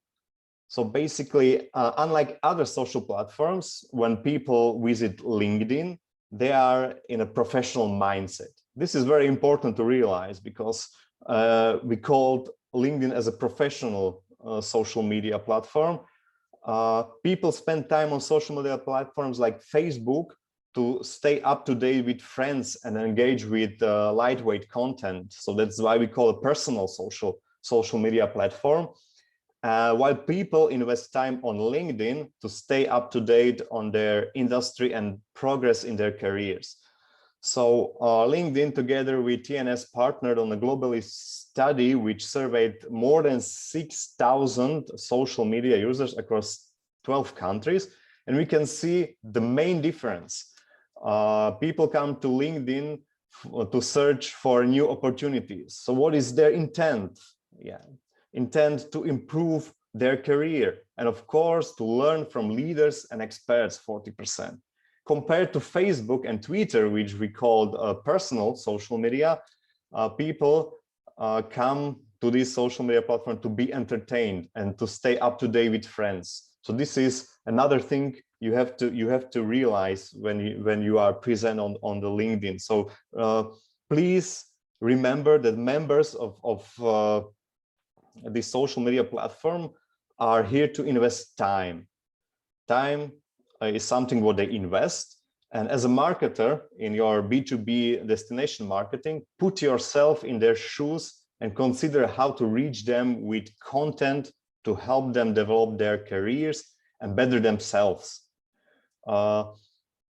So basically, unlike other social platforms, when people visit LinkedIn, they are in a professional mindset. This is very important to realize, because we called LinkedIn as a professional social media platform. People spend time on social media platforms like Facebook to stay up to date with friends and engage with lightweight content. So that's why we call a personal social media platform. While people invest time on LinkedIn to stay up to date on their industry and progress in their careers. So LinkedIn, together with TNS, partnered on a global study which surveyed more than 6,000 social media users across 12 countries. And we can see the main difference. People come to LinkedIn to search for new opportunities. So what is their intent? Yeah. Intent to improve their career, and of course to learn from leaders and experts, 40%. Compared to Facebook and Twitter, which we called personal social media, people come to this social media platform to be entertained and to stay up to date with friends. So this is another thing you have to realize when you are present on the LinkedIn. So please remember that members of the social media platform are here to invest time. Time is something what they invest. And as a marketer in your B2B destination marketing, put yourself in their shoes and consider how to reach them with content to help them develop their careers and better themselves.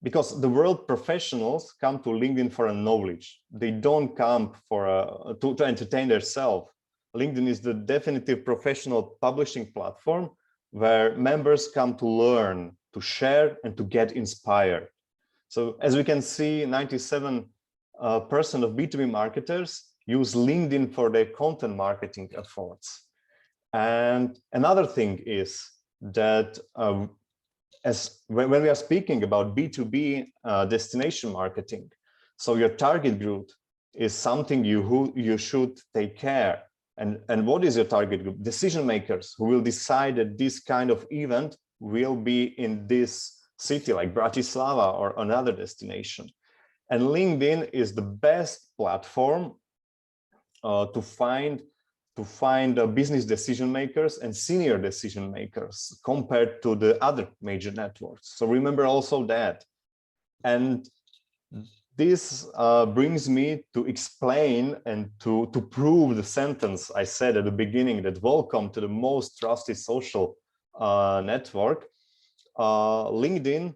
Because the world professionals come to LinkedIn for a knowledge. They don't come for to entertain themselves. LinkedIn is the definitive professional publishing platform where members come to learn, to share, and to get inspired. So as we can see, 97% of B2B marketers use LinkedIn for their content marketing efforts. And another thing is that when we are speaking about B2B destination marketing, so your target group is something you should take care. And what is your target group? Decision makers who will decide that this kind of event will be in this city like Bratislava or another destination. And LinkedIn is the best platform to find business decision makers and senior decision makers compared to the other major networks. So remember also that. And this brings me to explain and to prove the sentence I said at the beginning, that welcome to the most trusted social network. LinkedIn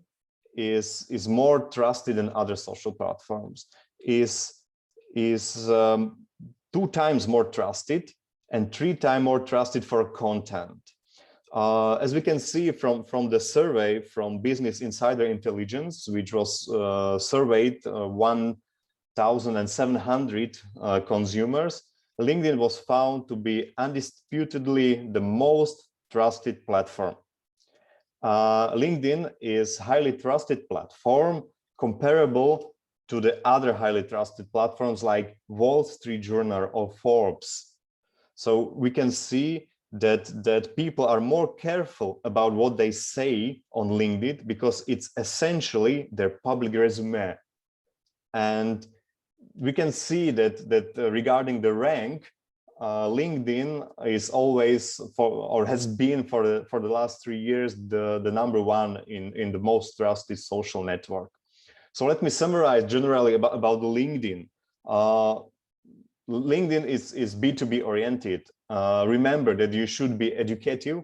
is more trusted than other social platforms, is 2 times more trusted and 3 times more trusted for content. As we can see from the survey from Business Insider Intelligence, which was surveyed 1,700 consumers, LinkedIn was found to be undisputedly the most trusted platform. LinkedIn is highly trusted platform comparable to the other highly trusted platforms like Wall Street Journal or Forbes. So we can see that people are more careful about what they say on LinkedIn because it's essentially their public resume. And we can see that regarding the rank, LinkedIn is always has been for the last 3 years the #1 in the most trusted social network. So let me summarize generally about the LinkedIn. LinkedIn is B2B oriented. Remember that you should be educative,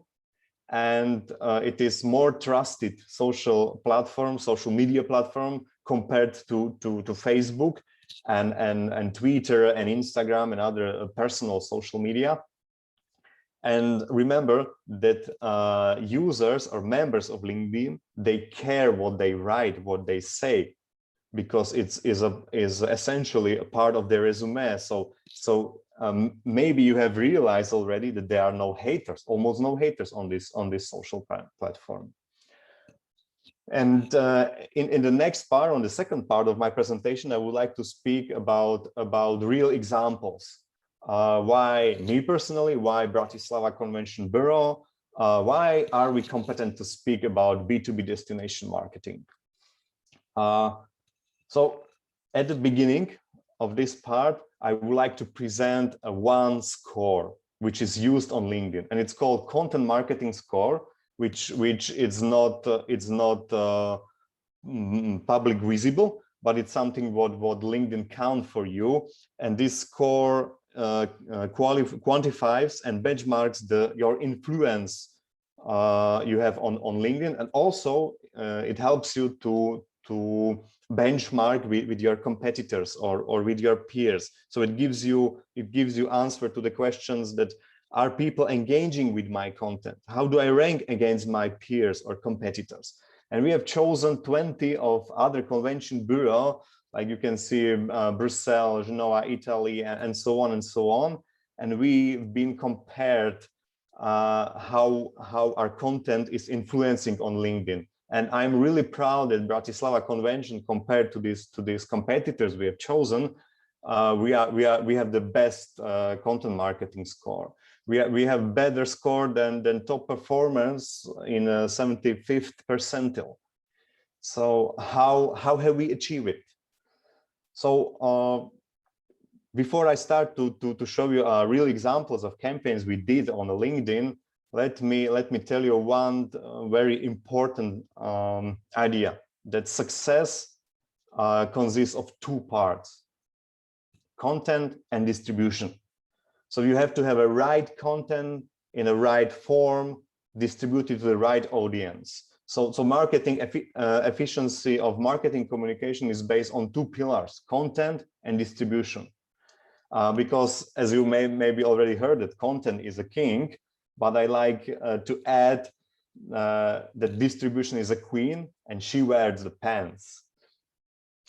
and it is more trusted social platform, social media platform compared to Facebook and Twitter and Instagram and other personal social media. And remember that users or members of LinkedIn, they care what they write, what they say, because it is essentially a part of their resume. So maybe you have realized already that there are no haters, almost no haters on this social platform. And in the next part, on the second part of my presentation, I would like to speak about real examples. Why me personally, why Bratislava Convention Bureau, why are we competent to speak about B2B destination marketing? So at the beginning of this part, I would like to present one score which is used on LinkedIn, and it's called Content Marketing Score, which is not public visible, but it's something what LinkedIn count for you. And this score quantifies and benchmarks your influence you have on LinkedIn, and also it helps you to benchmark with your competitors or with your peers. So it gives you answer to the questions that, are people engaging with my content? How do I rank against my peers or competitors? And we have chosen 20 of other convention bureau, like you can see Brussels, Genoa, Italy, and so on and so on. And we've been compared how our content is influencing on LinkedIn. And I'm really proud that Bratislava Convention, compared to these competitors we have chosen, we have the best content marketing score. We have better score than top performers in a 75th percentile. So how have we achieved it? So before I start to show you real examples of campaigns we did on LinkedIn, let me tell you one very important idea, that success consists of two parts: content and distribution. So you have to have a right content in a right form, distributed to the right audience. So marketing efficiency of marketing communication is based on two pillars: content and distribution. Because as you maybe already heard, that content is a king, but I like to add that distribution is a queen and she wears the pants.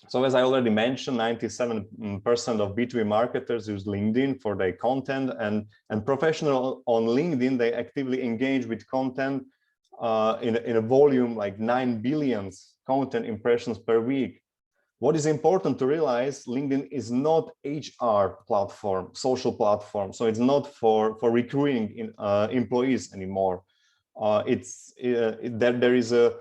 So as I already mentioned, 97% of B2B marketers use LinkedIn for their content, and professionals on LinkedIn, they actively engage with content in a volume like 9 billion content impressions per week. What is important to realize, LinkedIn is not HR platform, social platform. So it's not for recruiting employees anymore. There is a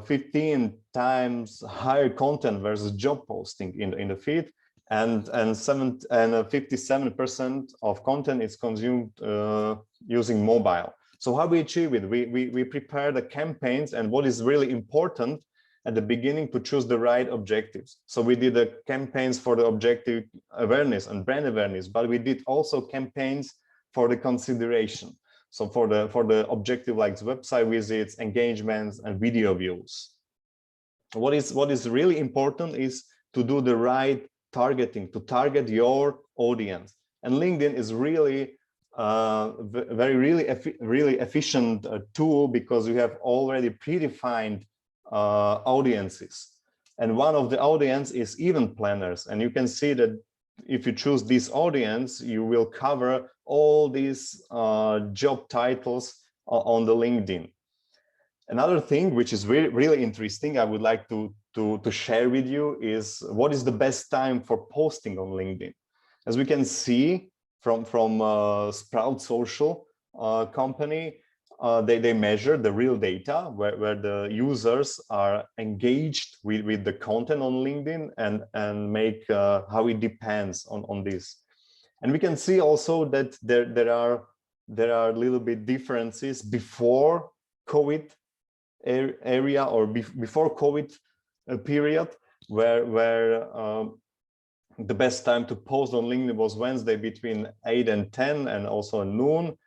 15 times higher content versus job posting in the feed, and 57% of content is consumed using mobile. So how we achieve it? We prepare the campaigns, and what is really important at the beginning, to choose the right objectives. So we did the campaigns for the objective awareness and brand awareness, but we did also campaigns for the consideration. So for the objective like website visits, engagements, and video views. What is really important is to do the right targeting, to target your audience. And LinkedIn is really really efficient tool, because you have already predefined audiences. And one of the audience is event planners. And you can see that if you choose this audience, you will cover all these job titles on the LinkedIn. Another thing which is really interesting, I would like to share with you, is what is the best time for posting on LinkedIn. As we can see from Sprout Social, company. They measure the real data where the users are engaged with the content on LinkedIn and make how it depends on this. And we can see also that there are little bit differences before COVID area or before COVID period, where the best time to post on LinkedIn was Wednesday between 8 and 10 and also noon.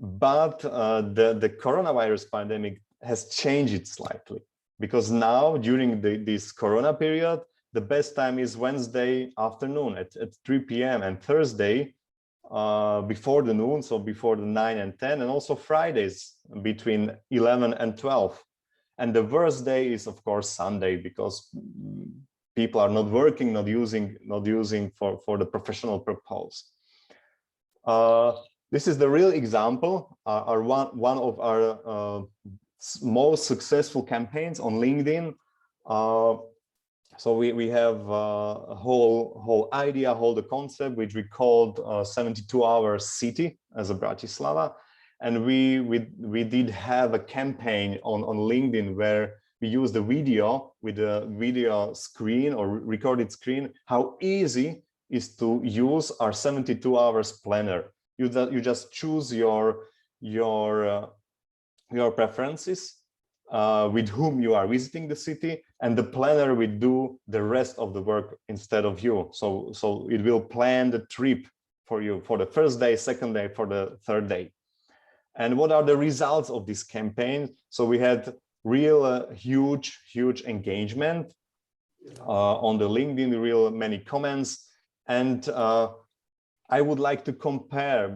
But the coronavirus pandemic has changed it slightly, because now during this Corona period, the best time is Wednesday afternoon at 3 p.m. and Thursday before the noon, so before the 9 and 10, and also Fridays between 11 and 12. And the worst day is, of course, Sunday, because people are not working, not using for the professional purpose. This is the real example, one of our most successful campaigns on LinkedIn. So we have a whole idea, the concept, which we called 72-hour city as a Bratislava. And we did have a campaign on LinkedIn where we used the video with a video screen or recorded screen, how easy is to use our 72 hours planner. You just choose your preferences, with whom you are visiting the city, and the planner will do the rest of the work instead of you. So it will plan the trip for you for the first day, second day, for the third day. And what are the results of this campaign? So we had real huge engagement on the LinkedIn, real many comments, and I would like to compare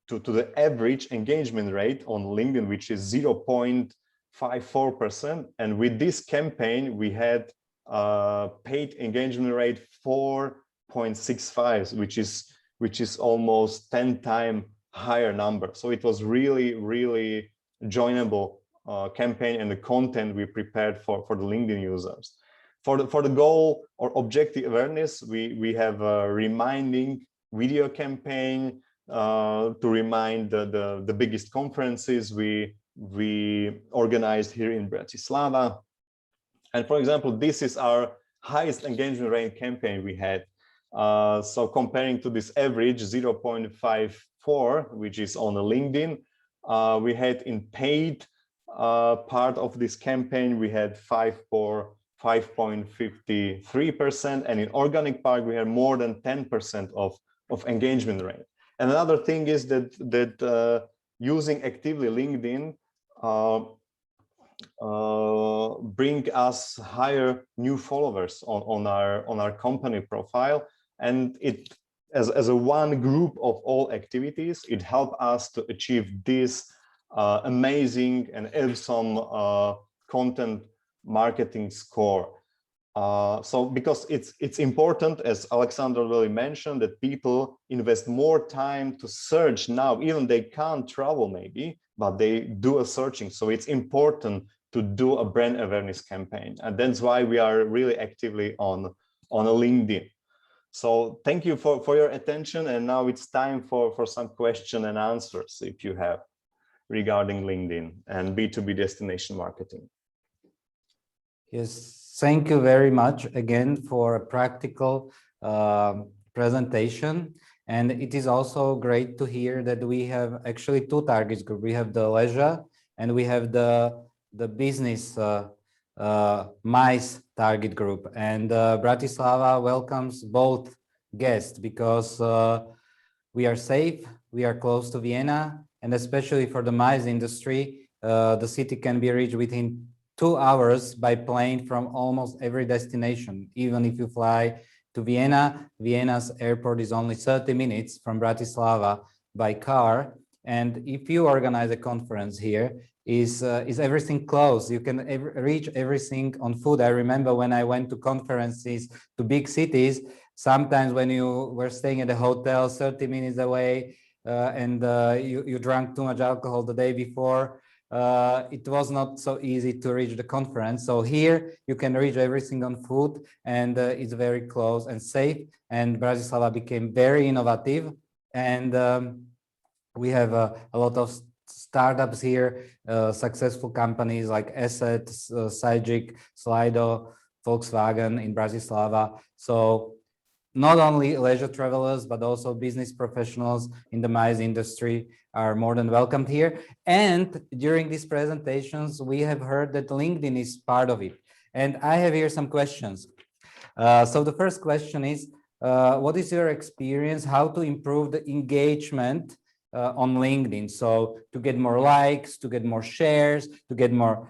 to the average engagement rate on LinkedIn, which is 0.54%. And with this campaign, we had paid engagement rate 4.65, which is almost 10 times higher number. So it was really joinable campaign, and the content we prepared for the LinkedIn users. For the goal or objective awareness, we have a reminding video campaign to remind the biggest conferences we organized here in Bratislava. And for example, this is our highest engagement rate campaign we had. So comparing to this average 0.54, which is on the LinkedIn, we had in paid part of this campaign, we had 5.53%, and in organic part, we had more than 10% of engagement rate. And another thing is that using actively LinkedIn bring us higher new followers on our company profile, and it as a one group of all activities, it helped us to achieve this amazing and awesome content marketing score. So because it's important, as Alexander already mentioned, that people invest more time to search now, even they can't travel maybe, but they do a searching. So it's important to do a brand awareness campaign. And that's why we are really actively on a LinkedIn. So thank you for your attention. And now it's time for some question and answers if you have regarding LinkedIn and B2B destination marketing. Yes, thank you very much again for a practical presentation. And it is also great to hear that we have actually two target groups. We have the leisure and we have the business MICE target group. And Bratislava welcomes both guests because we are safe, we are close to Vienna, and especially for the MICE industry, the city can be reached within 2 hours by plane from almost every destination. Even if you fly to Vienna, Vienna's airport is only 30 minutes from Bratislava by car. And if you organize a conference here, is everything close? You can reach everything on foot. I remember when I went to conferences to big cities, sometimes when you were staying at a hotel 30 minutes away and you drank too much alcohol the day before, it was not so easy to reach the conference. So here you can reach everything on foot, and it's very close and safe. And Bratislava became very innovative. And We have a lot of startups here, successful companies like Asset, Sajik, Slido, Volkswagen in Bratislava. So not only leisure travelers, but also business professionals in the MICE industry are more than welcomed here. And during these presentations, we have heard that LinkedIn is part of it. And I have here some questions. So the first question is, what is your experience, how to improve the engagement on LinkedIn? So to get more likes, to get more shares, to get more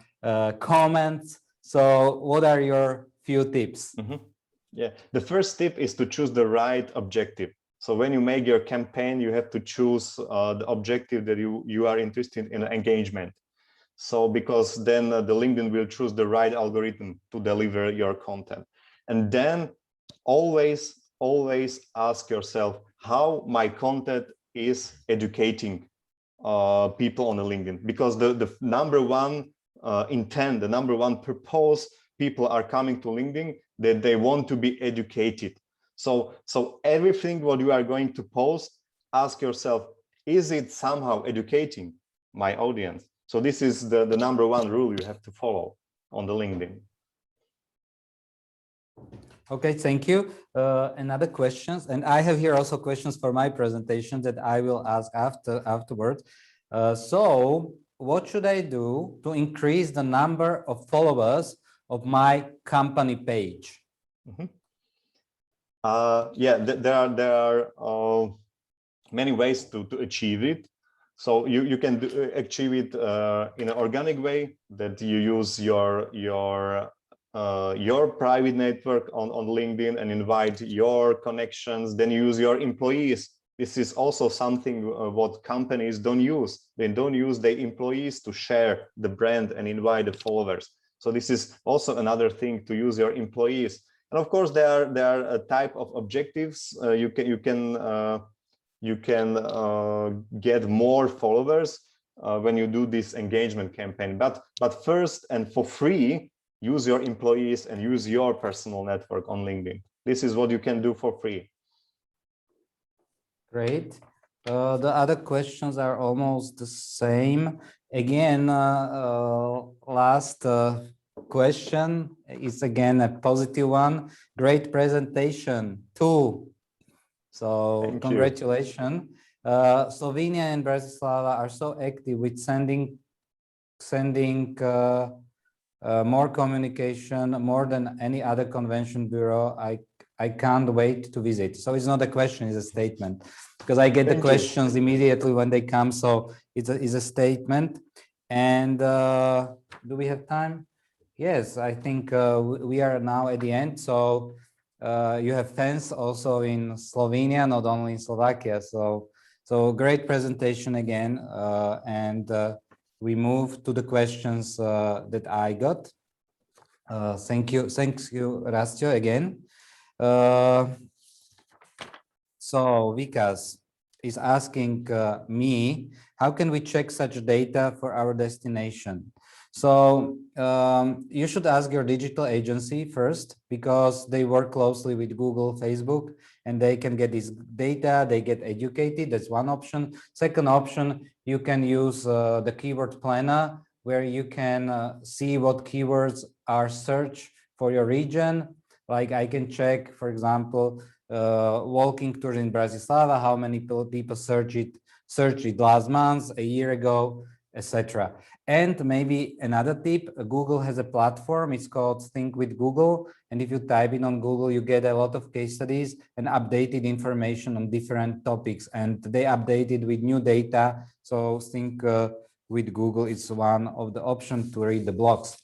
comments. So what are your few tips? Mm-hmm. Yeah, the first tip is to choose the right objective. So when you make your campaign, you have to choose the objective that you are interested in engagement. So because then the LinkedIn will choose the right algorithm to deliver your content. And then always ask yourself how my content is educating people on the LinkedIn, because the number one intent, the number one purpose people are coming to LinkedIn, that they want to be educated. So everything what you are going to post, ask yourself, is it somehow educating my audience? So this is the number one rule you have to follow on the LinkedIn. Okay, thank you. Another questions, and I have here also questions for my presentation that I will ask afterwards. So what should I do to increase the number of followers of my company page? Mm-hmm. Yeah, there are many ways to achieve it. So you can achieve it in an organic way, that you use your private network on LinkedIn and invite your connections. Then you use your employees. This is also something what companies don't use. They don't use their employees to share the brand and invite the followers. So this is also another thing, to use your employees. And of course, there are a type of objectives. You can get more followers when you do this engagement campaign. But first, and for free, use your employees and use your personal network on LinkedIn. This is what you can do for free. Great. The other questions are almost the same. Again, last question is again a positive one. Great presentation, too. So Thank congratulations. Slovenia and Bratislava are so active with sending more communication, more than any other convention bureau. I can't wait to visit. So it's not a question, it's a statement, because I get the questions immediately when they come. So it's a statement. And do we have time? Yes, I think we are now at the end. So you have fans also in Slovenia, not only in Slovakia. So great presentation again. And we move to the questions that I got. Thank you, Rastio, again. So Vikas is asking me, how can we check such data for our destination? So you should ask your digital agency first, because they work closely with Google, Facebook, and they can get this data, they get educated. That's one option. Second option, you can use the keyword planner, where you can see what keywords are searched for your region. Like I can check, for example, walking tours in Bratislava, how many people searched it last month, a year ago, etc. And maybe another tip, Google has a platform, it's called Think with Google. And if you type it on Google, you get a lot of case studies and updated information on different topics. And they update it with new data. So Think with Google is one of the options to read the blogs.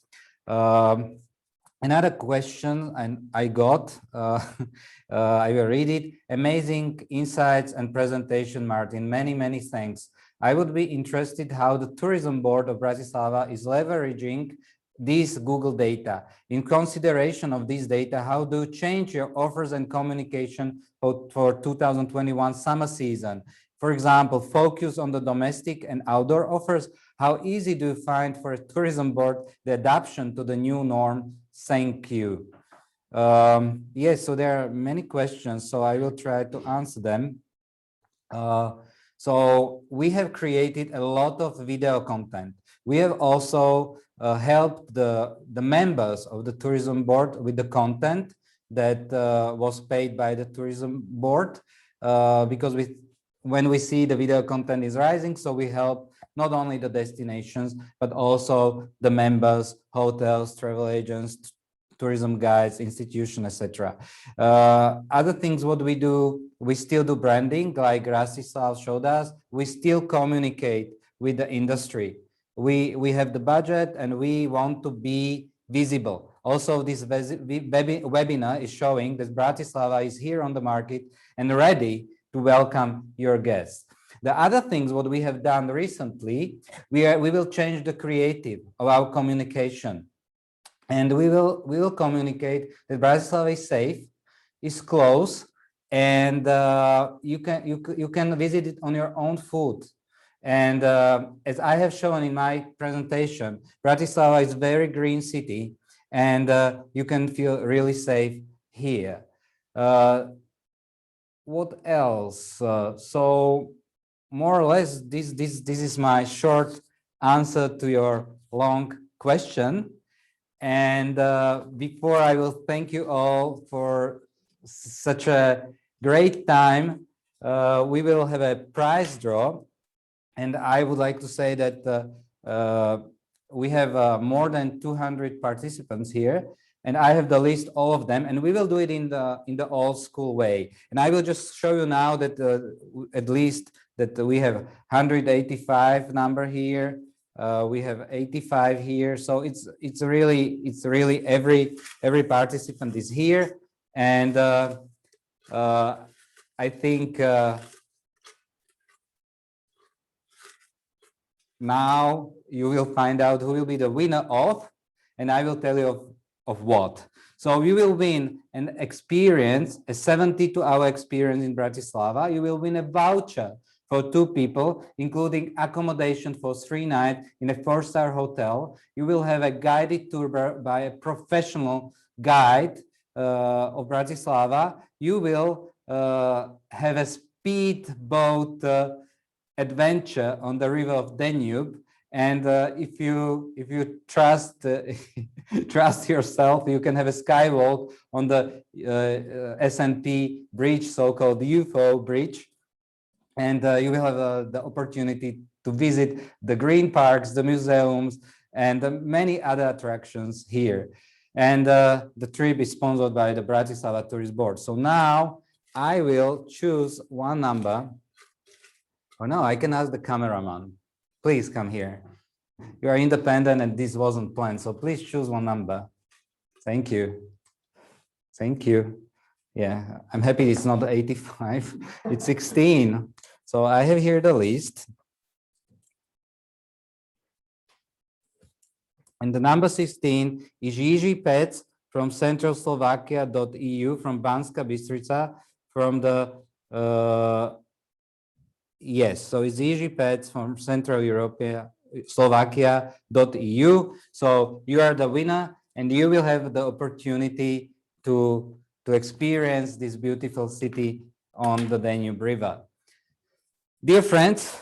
Another question I got, I will read it. Amazing insights and presentation, Martin. Many, many thanks. I would be interested how the Tourism Board of Bratislava is leveraging these Google data. In consideration of this data, how do you change your offers and communication for 2021 summer season? For example, focus on the domestic and outdoor offers. How easy do you find for a tourism board the adaptation to the new norm? Thank you. Yes, so there are many questions, so I will try to answer them. So we have created a lot of video content. We have also helped the members of the tourism board with the content that was paid by the tourism board, because when we see the video content is rising, so we help not only the destinations, but also the members, hotels, travel agents, tourism guides, institutions, etc. Other things what we do, we still do branding, like Rastislav showed us. We still communicate with the industry. We have the budget and we want to be visible. Also, this webinar is showing that Bratislava is here on the market and ready to welcome your guests. The other things what we have done recently, we will change the creative of our communication. And we will communicate that Bratislava is safe, is close, and you can visit it on your own foot. And as I have shown in my presentation, Bratislava is a very green city, and you can feel really safe here. What else? So more or less, this is my short answer to your long question. And before I will thank you all for such a great time, we will have a prize draw. And I would like to say that we have more than 200 participants here, and I have the list, all of them, and we will do it in the old school way. And I will just show you now that at least that we have 185 number here. We have 85 here, so it's really every participant is here, and I think now you will find out who will be the winner of, and I will tell you of what. So you will win an experience, a 72-hour experience in Bratislava. You will win a voucher for 2 people, including accommodation for 3 nights in a 4-star hotel. You will have a guided tour by a professional guide of Bratislava. You will have a speedboat adventure on the river of Danube. And if you trust trust yourself, you can have a skywalk on the S&P bridge, so-called UFO bridge. And you will have the opportunity to visit the green parks, the museums, and many other attractions here. And the trip is sponsored by the Bratislava Tourist Board. So now I will choose one number. Oh no, I can ask the cameraman. Please come here. You are independent and this wasn't planned, so please choose one number. Thank you. Thank you. Yeah, I'm happy it's not 85, it's 16. So I have here the list. And the number 16 is Jiří Pec from centralslovakia.eu, from Banska Bystrica, from the, yes, so it's Jiří Pec from Central Slovakia.eu. So you are the winner and you will have the opportunity to experience this beautiful city on the Danube River. Dear friends,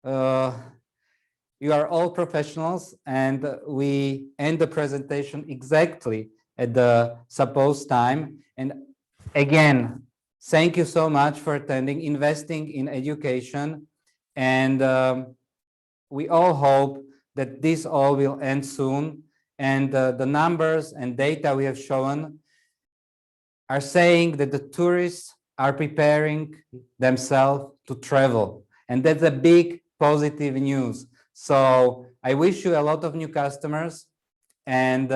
you are all professionals and we end the presentation exactly at the supposed time. And again, thank you so much for attending, investing in education. And we all hope that this all will end soon. And the numbers and data we have shown are saying that the tourists are preparing themselves to travel. And that's a big positive news. So I wish you a lot of new customers and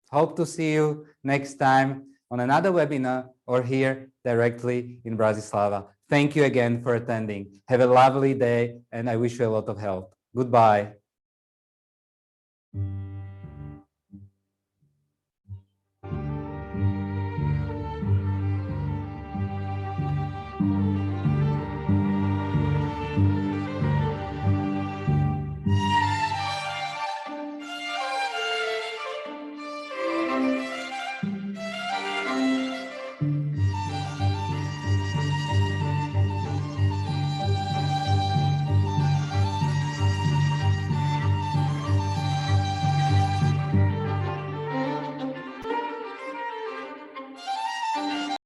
hope to see you next time on another webinar or here directly in Bratislava. Thank you again for attending. Have a lovely day and I wish you a lot of health. Goodbye.